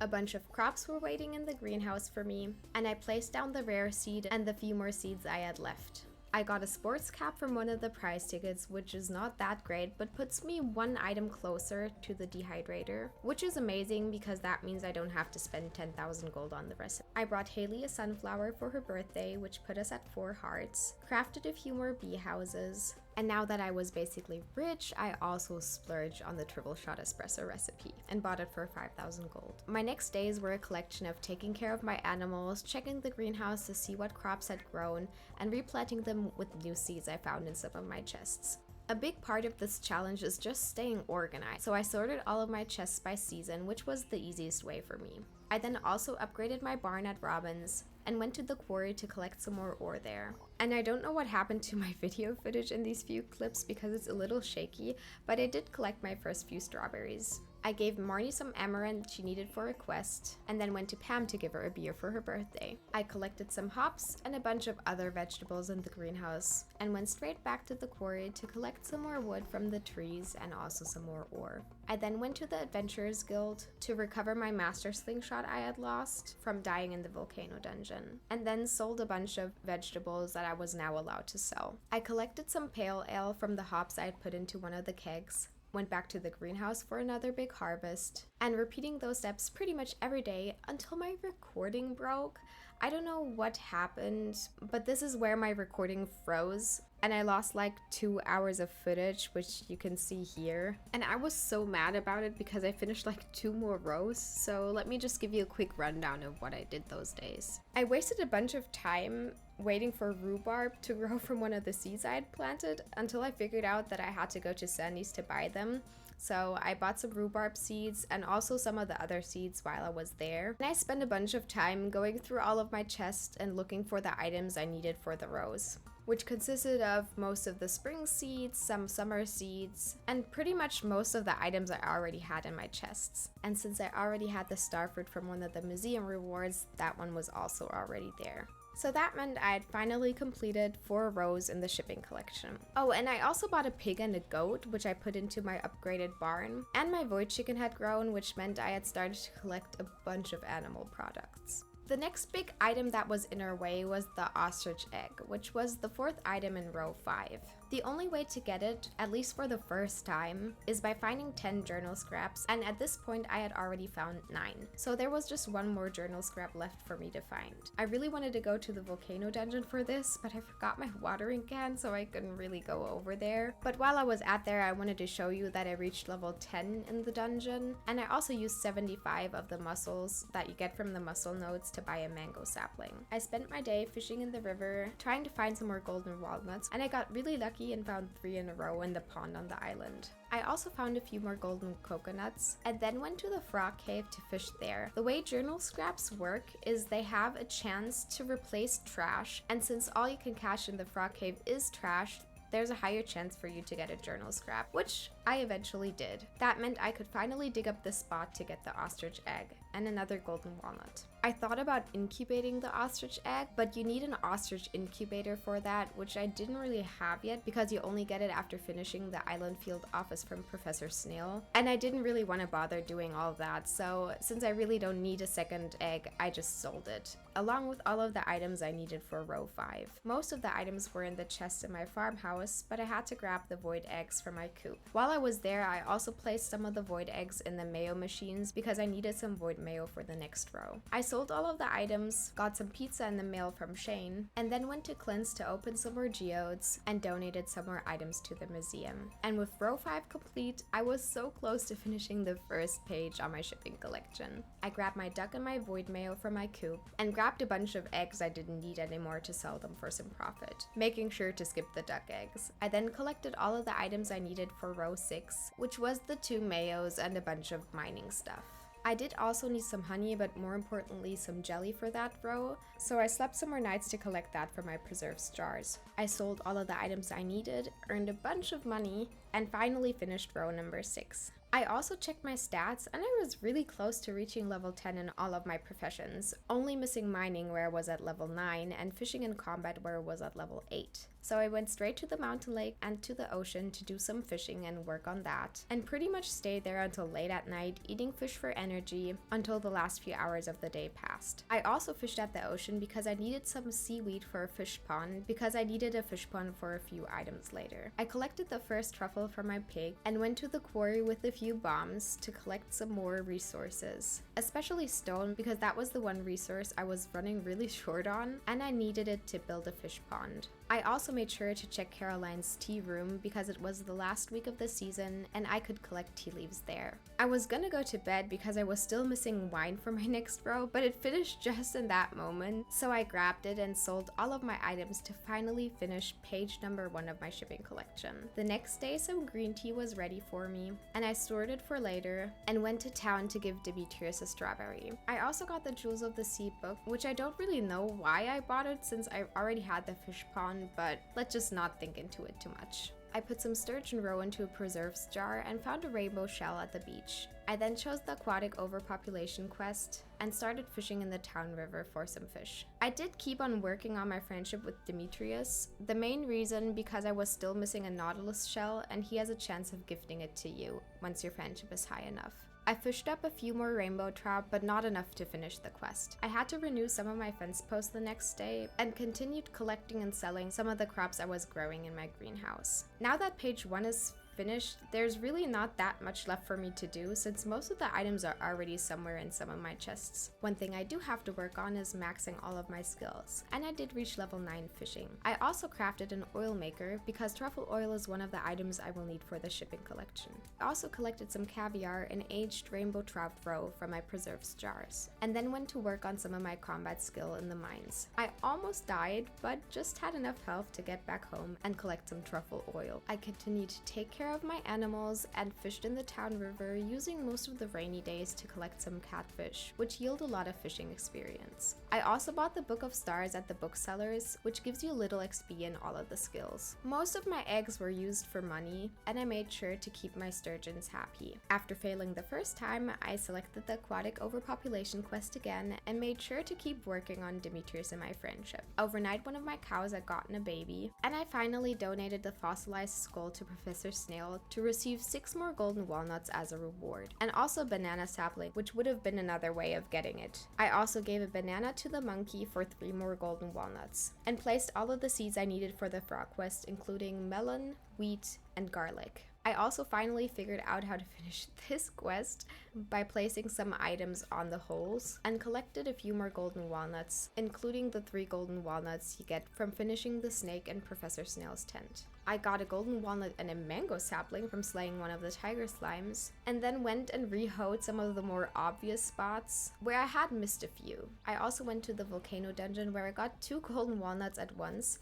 A bunch of crops were waiting in the greenhouse for me, and I placed down the rare seed and the few more seeds I had left. I got a sports cap from one of the prize tickets, which is not that great, but puts me 1 item closer to the dehydrator, which is amazing because that means I don't have to spend 10,000 gold on the recipe. I brought Haley a sunflower for her birthday, which put us at 4 hearts, crafted a few more bee houses, and now that I was basically rich, I also splurged on the triple shot espresso recipe and bought it for 5,000 gold. My next days were a collection of taking care of my animals, checking the greenhouse to see what crops had grown, and replanting them with new seeds I found in some of my chests. A big part of this challenge is just staying organized, so I sorted all of my chests by season, which was the easiest way for me. I then also upgraded my barn at Robin's, and went to the quarry to collect some more ore there. And I don't know what happened to my video footage in these few clips because it's a little shaky, but I did collect my first few strawberries. I gave Marnie some amaranth she needed for a quest, and then went to Pam to give her a beer for her birthday. I collected some hops and a bunch of other vegetables in the greenhouse, and went straight back to the quarry to collect some more wood from the trees and also some more ore. I then went to the Adventurers Guild to recover my master slingshot I had lost from dying in the volcano dungeon, and then sold a bunch of vegetables that I was now allowed to sell. I collected some pale ale from the hops I had put into one of the kegs, went back to the greenhouse for another big harvest, and repeating those steps pretty much every day until my recording broke. I don't know what happened, but this is where my recording froze, and I lost like 2 hours of footage, which you can see here. And I was so mad about it because I finished like 2 more rows, so let me just give you a quick rundown of what I did those days. I wasted a bunch of time waiting for rhubarb to grow from one of the seeds I had planted until I figured out that I had to go to Sandy's to buy them. So I bought some rhubarb seeds and also some of the other seeds while I was there. And I spent a bunch of time going through all of my chests and looking for the items I needed for the rows, which consisted of most of the spring seeds, some summer seeds, and pretty much most of the items I already had in my chests. And since I already had the starfruit from one of the museum rewards, that one was also already there. So that meant I had finally completed 4 rows in the shipping collection. Oh, and I also bought a pig and a goat, which I put into my upgraded barn, and my void chicken had grown, which meant I had started to collect a bunch of animal products. The next big item that was in our way was the ostrich egg, which was the 4th item in row 5. The only way to get it, at least for the first time, is by finding 10 journal scraps, and at this point I had already found 9. So there was just 1 more journal scrap left for me to find. I really wanted to go to the volcano dungeon for this, but I forgot my watering can, so I couldn't really go over there. But while I was at there, I wanted to show you that I reached level 10 in the dungeon, and I also used 75 of the mussels that you get from the mussel nodes to buy a mango sapling. I spent my day fishing in the river, trying to find some more golden walnuts, and I got really lucky and found 3 in a row in the pond on the island. I also found a few more golden coconuts and then went to the frog cave to fish there. The way journal scraps work is they have a chance to replace trash, and since all you can catch in the frog cave is trash, there's a higher chance for you to get a journal scrap, which I eventually did. That meant I could finally dig up the spot to get the ostrich egg and another golden walnut. I thought about incubating the ostrich egg, but you need an ostrich incubator for that, which I didn't really have yet because you only get it after finishing the island field office from Professor Snail. And I didn't really want to bother doing all of that, so since I really don't need a second egg, I just sold it, along with all of the items I needed for row 5. Most of the items were in the chest in my farmhouse, but I had to grab the void eggs for my coop. While I was there, I also placed some of the void eggs in the mayo machines because I needed some void mayo for the next row. I sold all of the items, got some pizza in the mail from Shane, and then went to Clint's to open some more geodes and donated some more items to the museum. And with row 5 complete, I was so close to finishing the first page on my shipping collection. I grabbed my duck and my void mayo from my coop and grabbed a bunch of eggs I didn't need anymore to sell them for some profit, making sure to skip the duck eggs. I then collected all of the items I needed for row 6, which was the 2 mayos and a bunch of mining stuff. I did also need some honey, but more importantly some jelly for that row, so I slept some more nights to collect that for my preserves jars. I sold all of the items I needed, earned a bunch of money, and finally finished row number 6. I also checked my stats and I was really close to reaching level 10 in all of my professions, only missing mining where I was at level 9 and fishing and combat where I was at level 8. So I went straight to the mountain lake and to the ocean to do some fishing and work on that, and pretty much stayed there until late at night, eating fish for energy until the last few hours of the day passed. I also fished at the ocean because I needed some seaweed for a fish pond, because I needed a fish pond for a few items later. I collected the first truffle from my pig and went to the quarry with a few bombs to collect some more resources, especially stone because that was the one resource I was running really short on and I needed it to build a fish pond. I also made sure to check Caroline's tea room because it was the last week of the season and I could collect tea leaves there. I was gonna go to bed because I was still missing wine for my next row, but it finished just in that moment, so I grabbed it and sold all of my items to finally finish page number 1 of my shipping collection. The next day some green tea was ready for me and I stored it for later and went to town to give Demetrius a strawberry. I also got the Jewels of the Sea book, which I don't really know why I bought it since I already had the fish pond, but let's just not think into it too much. I put some sturgeon roe into a preserves jar and found a rainbow shell at the beach. I then chose the aquatic overpopulation quest and started fishing in the town river for some fish. I did keep on working on my friendship with Demetrius, the main reason because I was still missing a nautilus shell and he has a chance of gifting it to you once your friendship is high enough. I fished up a few more rainbow trout, but not enough to finish the quest. I had to renew some of my fence posts the next day and continued collecting and selling some of the crops I was growing in my greenhouse. Now that page 1 is finished, there's really not that much left for me to do since most of the items are already somewhere in some of my chests. One thing I do have to work on is maxing all of my skills, and I did reach level 9 fishing. I also crafted an oil maker because truffle oil is one of the items I will need for the shipping collection. I also collected some caviar and aged rainbow trout roe from my preserves jars, and then went to work on some of my combat skill in the mines. I almost died, but just had enough health to get back home and collect some truffle oil. I continued to take care of my animals and fished in the town river, using most of the rainy days to collect some catfish, which yield a lot of fishing experience. I also bought the Book of Stars at the booksellers, which gives you little XP in all of the skills. Most of my eggs were used for money, and I made sure to keep my sturgeons happy. After failing the first time, I selected the aquatic overpopulation quest again and made sure to keep working on Demetrius and my friendship. Overnight, one of my cows had gotten a baby, and I finally donated the fossilized skull to Professor Snail to receive 6 more golden walnuts as a reward, and also a banana sapling, which would have been another way of getting it. I also gave a banana to the monkey for 3 more golden walnuts, and placed all of the seeds I needed for the frog quest, including melon, wheat, and garlic. I also finally figured out how to finish this quest by placing some items on the holes and collected a few more golden walnuts, including the 3 golden walnuts you get from finishing the snake in Professor Snail's tent. I got a golden walnut and a mango sapling from slaying one of the tiger slimes, and then went and rehoed some of the more obvious spots where I had missed a few. I also went to the volcano dungeon where I got 2 golden walnuts at once,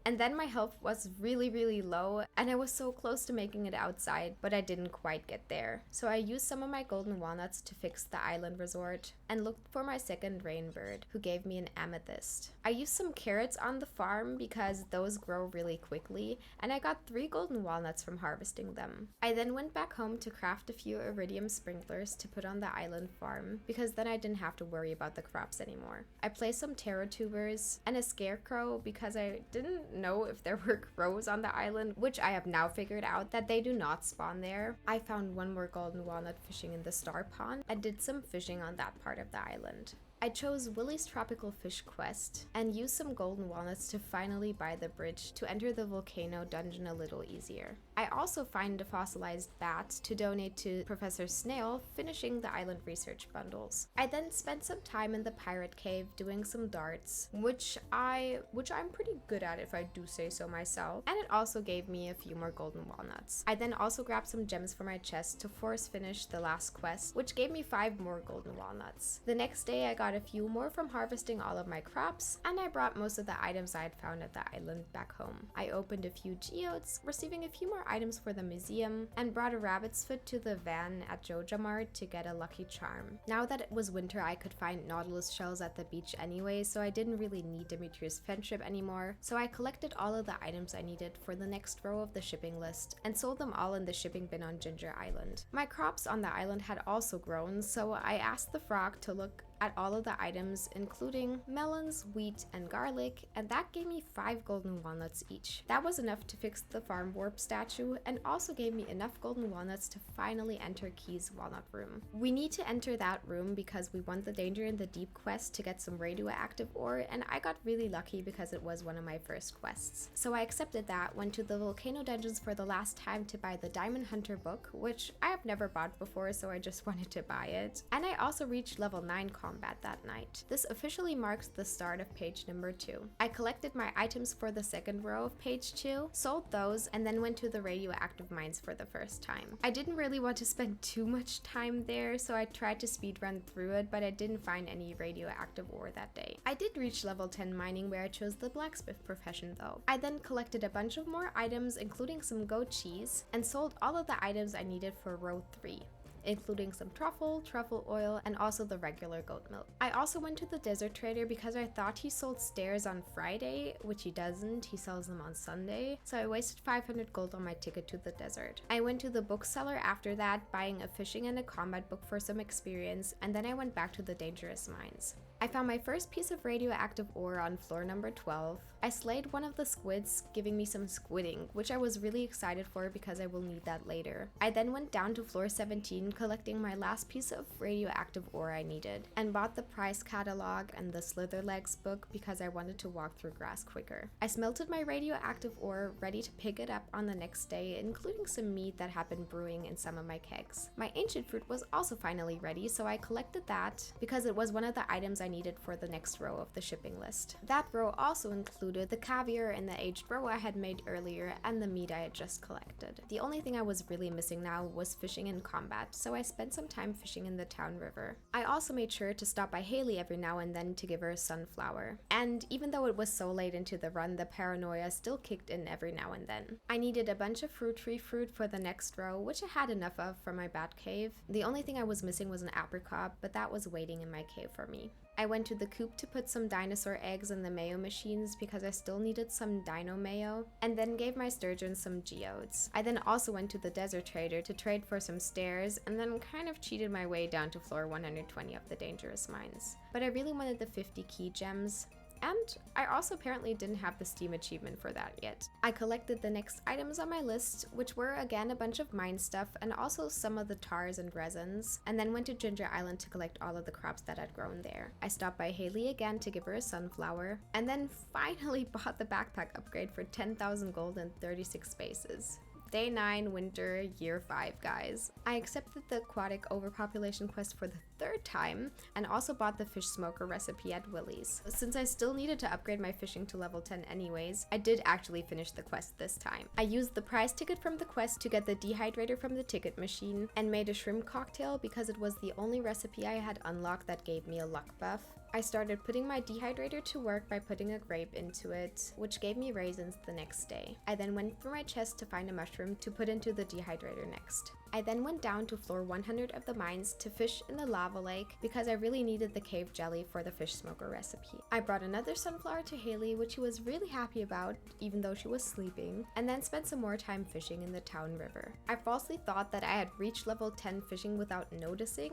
and then my health was really low and I was so close to making it outside, but I didn't quite get there. So I used some of my golden walnuts to fix the island resort and looked for my second rainbird, who gave me an amethyst. I used some carrots on the farm because those grow really quickly, and I got 3 golden walnuts from harvesting them. I then went back home to craft a few iridium sprinklers to put on the island farm, because then I didn't have to worry about the crops anymore. I placed some taro tubers and a scarecrow because I didn't know if there were crows on the island, which I have now figured out that they do not spawn there. I found 1 more golden walnut fishing in the star pond and did some fishing on that part of the island. I chose Willy's Tropical Fish quest and used some golden walnuts to finally buy the bridge to enter the volcano dungeon a little easier. I also found a fossilized bat to donate to Professor Snail, finishing the island research bundles. I then spent some time in the pirate cave doing some darts, which I'm pretty good at if I do say so myself, and it also gave me a few more golden walnuts. I then also grabbed some gems for my chest to force finish the last quest, which gave me 5 more golden walnuts. The next day I got a few more from harvesting all of my crops, and I brought most of the items I had found at the island back home. I opened a few geodes, receiving a few more items for the museum, and brought a rabbit's foot to the van at Joja Mart to get a lucky charm. Now that it was winter, I could find nautilus shells at the beach anyway, so I didn't really need Demetrius' friendship anymore, so I collected all of the items I needed for the next row of the shipping list and sold them all in the shipping bin on Ginger Island. My crops on the island had also grown, so I asked the frog to look at all of the items, including melons, wheat, and garlic, and that gave me 5 golden walnuts each. That was enough to fix the farm warp statue, and also gave me enough golden walnuts to finally enter Key's walnut room. We need to enter that room because we want the Danger in the Deep quest to get some radioactive ore, and I got really lucky because it was one of my first quests. So I accepted that, went to the volcano dungeons for the last time to buy the Diamond Hunter book, which I have never bought before, so I just wanted to buy it. And I also reached level 9 combat that night. This officially marks the start of page number 2. I collected my items for the second row of page 2, sold those, and then went to the radioactive mines for the first time. I didn't really want to spend too much time there, so I tried to speedrun through it, but I didn't find any radioactive ore that day. I did reach level 10 mining, where I chose the blacksmith profession though. I then collected a bunch of more items, including some goat cheese, and sold all of the items I needed for row 3. including some truffle oil, and also the regular goat milk. I also went to the desert trader because I thought he sold stairs on Friday, which he doesn't, he sells them on Sunday, so I wasted 500 gold on my ticket to the desert. I went to the bookseller after that, buying a fishing and a combat book for some experience, and then I went back to the dangerous mines. I found my first piece of radioactive ore on floor number 12. I slayed one of the squids, giving me some squidding, which I was really excited for because I will need that later. I then went down to floor 17, collecting my last piece of radioactive ore I needed, and bought the price catalog and the Slitherlegs book because I wanted to walk through grass quicker. I smelted my radioactive ore, ready to pick it up on the next day, including some meat that had been brewing in some of my kegs. My ancient fruit was also finally ready, so I collected that because it was one of the items I needed for the next row of the shipping list. That row also included the caviar and the aged roe I had made earlier and the meat I had just collected. The only thing I was really missing now was fishing and combat, so I spent some time fishing in the town river. I also made sure to stop by Haley every now and then to give her a sunflower. And even though it was so late into the run, the paranoia still kicked in every now and then. I needed a bunch of fruit tree fruit for the next row, which I had enough of from my bat cave. The only thing I was missing was an apricot, but that was waiting in my cave for me. I went to the coop to put some dinosaur eggs in the mayo machines because I still needed some dino mayo, and then gave my sturgeon some geodes. I then also went to the desert trader to trade for some stairs, and then kind of cheated my way down to floor 120 of the dangerous mines. But I really wanted the 50 key gems, and I also apparently didn't have the Steam achievement for that yet. I collected the next items on my list, which were again a bunch of mine stuff and also some of the tars and resins, and then went to Ginger Island to collect all of the crops that had grown there. I stopped by Haley again to give her a sunflower, and then finally bought the backpack upgrade for 10,000 gold and 36 spaces. Day 9, winter, year 5, guys. I accepted the aquatic overpopulation quest for the 3rd time, and also bought the fish smoker recipe at Willie's. Since I still needed to upgrade my fishing to level 10 anyways, I did actually finish the quest this time. I used the prize ticket from the quest to get the dehydrator from the ticket machine, and made a shrimp cocktail because it was the only recipe I had unlocked that gave me a luck buff. I started putting my dehydrator to work by putting a grape into it, which gave me raisins the next day. I then went through my chest to find a mushroom to put into the dehydrator next. I then went down to floor 100 of the mines to fish in the lava lake because I really needed the cave jelly for the fish smoker recipe. I brought another sunflower to Haley, which she was really happy about, even though she was sleeping, and then spent some more time fishing in the town river. I falsely thought that I had reached level 10 fishing without noticing,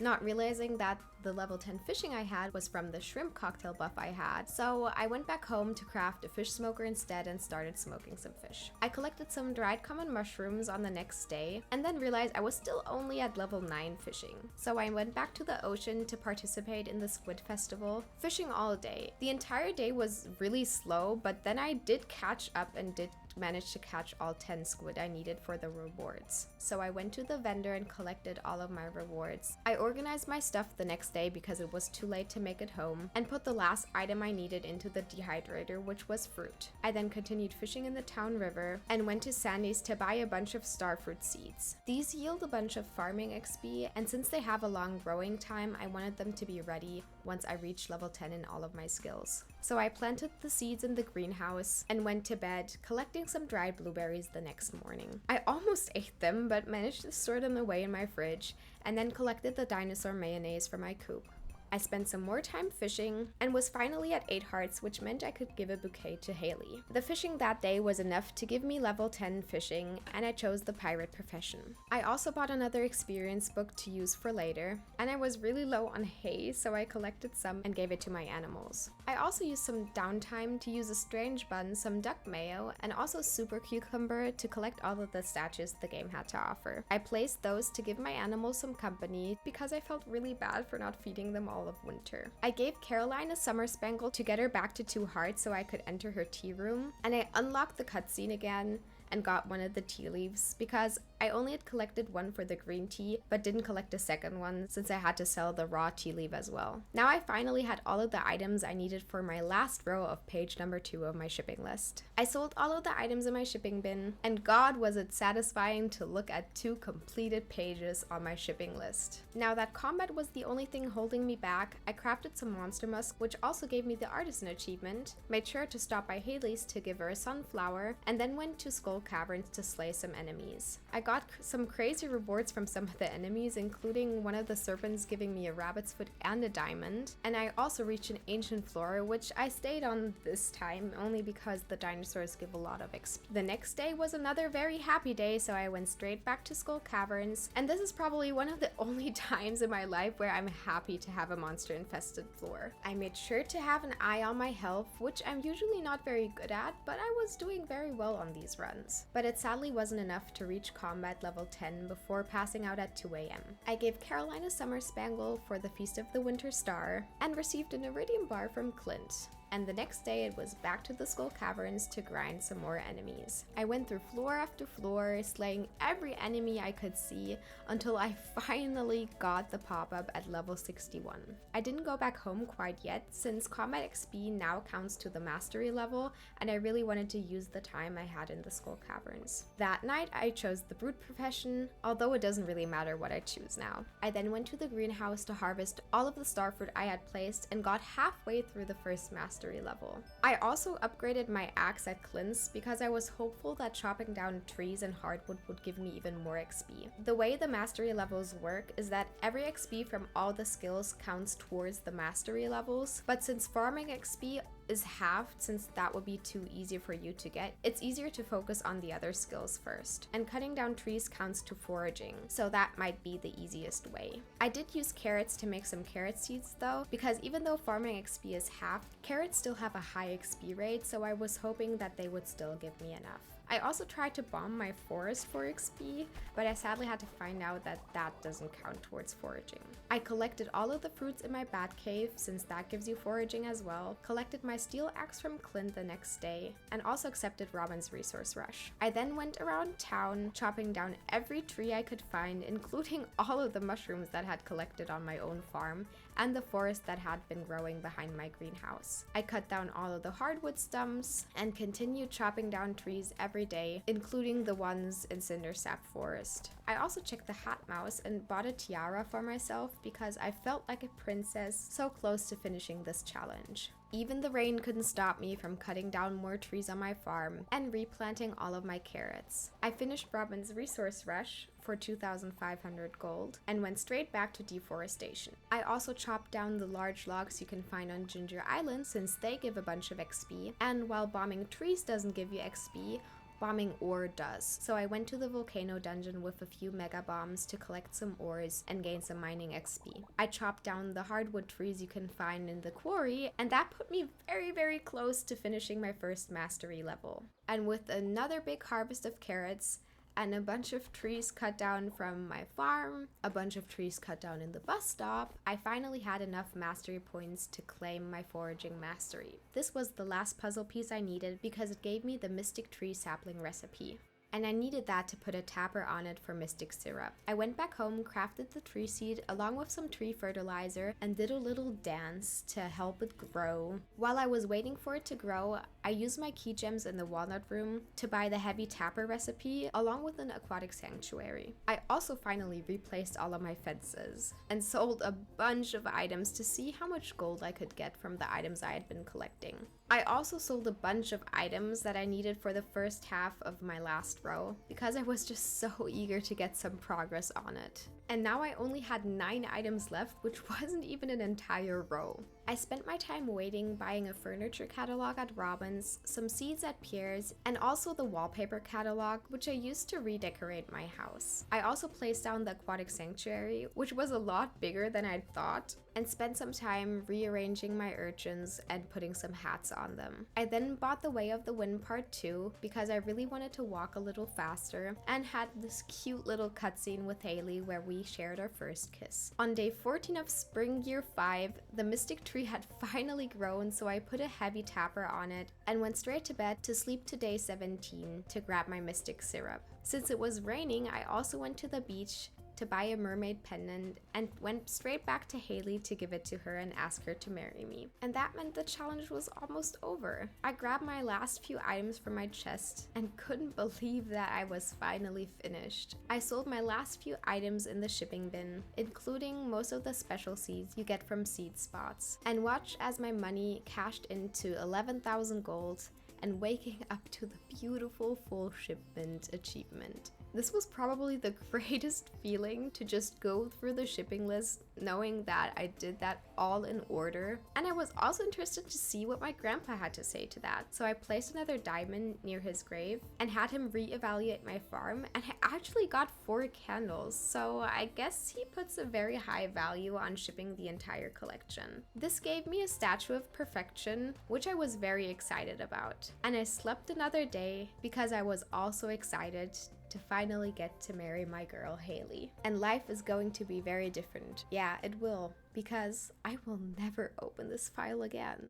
not realizing that the level 10 fishing I had was from the shrimp cocktail buff I had, so I went back home to craft a fish smoker instead and started smoking some fish. I collected some dried common mushrooms on the next day, and then realized I was still only at level 9 fishing. So I went back to the ocean to participate in the squid festival, fishing all day. The entire day was really slow, but then I did catch up and did managed to catch all 10 squid I needed for the rewards. So I went to the vendor and collected all of my rewards. I organized my stuff the next day because it was too late to make it home, and put the last item I needed into the dehydrator, which was fruit. I then continued fishing in the town river and went to Sandy's to buy a bunch of starfruit seeds. These yield a bunch of farming XP, and since they have a long growing time, I wanted them to be ready once I reached level 10 in all of my skills. So I planted the seeds in the greenhouse and went to bed, collecting some dried blueberries the next morning. I almost ate them, but managed to store them away in my fridge, and then collected the dinosaur mayonnaise for my coop. I spent some more time fishing and was finally at 8 hearts, which meant I could give a bouquet to Haley. The fishing that day was enough to give me level 10 fishing, and I chose the pirate profession. I also bought another experience book to use for later, and I was really low on hay, so I collected some and gave it to my animals. I also used some downtime to use a strange bun, some duck mayo, and also super cucumber to collect all of the statues the game had to offer. I placed those to give my animals some company because I felt really bad for not feeding them all of winter. I gave Caroline a summer spangle to get her back to 2 hearts so I could enter her tea room, and I unlocked the cutscene again and got one of the tea leaves because I only had collected one for the green tea but didn't collect a second one since I had to sell the raw tea leaf as well. Now I finally had all of the items I needed for my last row of page number 2 of my shipping list. I sold all of the items in my shipping bin, and God was it satisfying to look at 2 completed pages on my shipping list. Now that combat was the only thing holding me back, I crafted some monster musk, which also gave me the artisan achievement, made sure to stop by Haley's to give her a sunflower, and then went to Skull Caverns to slay some enemies. I got got some crazy rewards from some of the enemies, including one of the serpents giving me a rabbit's foot and a diamond. And I also reached an ancient floor, which I stayed on this time only because the dinosaurs give a lot of XP. The next day was another very happy day, so I went straight back to Skull Caverns, and this is probably one of the only times in my life where I'm happy to have a monster infested floor. I made sure to have an eye on my health, which I'm usually not very good at, but I was doing very well on these runs. But it sadly wasn't enough to reach combat level 10 before passing out at 2 AM. I gave Caroline a summer spangle for the Feast of the Winter Star and received an iridium bar from Clint. And the next day it was back to the Skull Caverns to grind some more enemies. I went through floor after floor, slaying every enemy I could see until I finally got the pop-up at level 61. I didn't go back home quite yet, since combat XP now counts to the mastery level, and I really wanted to use the time I had in the Skull Caverns. That night I chose the brute profession, although it doesn't really matter what I choose now. I then went to the greenhouse to harvest all of the starfruit I had placed and got halfway through the first mastery level. I also upgraded my axe at Clint's because I was hopeful that chopping down trees and hardwood would give me even more XP. The way the mastery levels work is that every XP from all the skills counts towards the mastery levels, but since farming XP is halved, since that would be too easy for you to get, it's easier to focus on the other skills first. And cutting down trees counts to foraging, so that might be the easiest way. I did use carrots to make some carrot seeds though, because even though farming XP is halved, carrots still have a high XP rate, so I was hoping that they would still give me enough. I also tried to bomb my forest for XP, but I sadly had to find out that that doesn't count towards foraging. I collected all of the fruits in my bat cave, since that gives you foraging as well, collected my steel axe from Clint the next day, and also accepted Robin's resource rush. I then went around town, chopping down every tree I could find, including all of the mushrooms that I had collected on my own farm, and the forest that had been growing behind my greenhouse. I cut down all of the hardwood stumps and continued chopping down trees every day, including the ones in Cindersap Forest. I also checked the Hat Mouse and bought a tiara for myself because I felt like a princess so close to finishing this challenge. Even the rain couldn't stop me from cutting down more trees on my farm and replanting all of my carrots. I finished Robin's resource rush for 2,500 gold and went straight back to deforestation. I also chopped down the large logs you can find on Ginger Island, since they give a bunch of XP, and while bombing trees doesn't give you XP, bombing ore does. So I went to the volcano dungeon with a few mega bombs to collect some ores and gain some mining XP. I chopped down the hardwood trees you can find in the quarry, and that put me very close to finishing my first mastery level. And with another big harvest of carrots, and a bunch of trees cut down from my farm, a bunch of trees cut down in the bus stop, I finally had enough mastery points to claim my foraging mastery. This was the last puzzle piece I needed because it gave me the Mystic Tree Sapling recipe, and I needed that to put a tapper on it for Mystic Syrup. I went back home, crafted the tree seed along with some tree fertilizer, and did a little dance to help it grow. While I was waiting for it to grow, I used my key gems in the walnut room to buy the heavy tapper recipe along with an aquatic sanctuary. I also finally replaced all of my fences and sold a bunch of items to see how much gold I could get from the items I had been collecting. I also sold a bunch of items that I needed for the first half of my last row because I was just so eager to get some progress on it. And now I only had 9 items left, which wasn't even an entire row. I spent my time waiting, buying a furniture catalog at Robin's, some seeds at Pierre's, and also the wallpaper catalog, which I used to redecorate my house. I also placed down the aquatic sanctuary, which was a lot bigger than I'd thought, and spent some time rearranging my urchins and putting some hats on them. I then bought the Way of the Wind Part 2 because I really wanted to walk a little faster, and had this cute little cutscene with Haley where we shared our first kiss. On day 14 of Spring Year 5, the Mystic Tree had finally grown, so I put a heavy tapper on it and went straight to bed to sleep to day 17 to grab my Mystic Syrup. Since it was raining, I also went to the beach to buy a mermaid pendant and went straight back to Haley to give it to her and ask her to marry me. And that meant the challenge was almost over. I grabbed my last few items from my chest and couldn't believe that I was finally finished. I sold my last few items in the shipping bin, including most of the special seeds you get from seed spots, and watched as my money cashed into 11,000 gold and waking up to the beautiful full shipment achievement. This was probably the greatest feeling, to just go through the shipping list knowing that I did that all in order. And I was also interested to see what my grandpa had to say to that. So I placed another diamond near his grave and had him reevaluate my farm, and I actually got 4 candles. So I guess he puts a very high value on shipping the entire collection. This gave me a statue of perfection, which I was very excited about. And I slept another day because I was also excited to finally get to marry my girl Haley. And life is going to be very different. Yeah, it will, because I will never open this file again.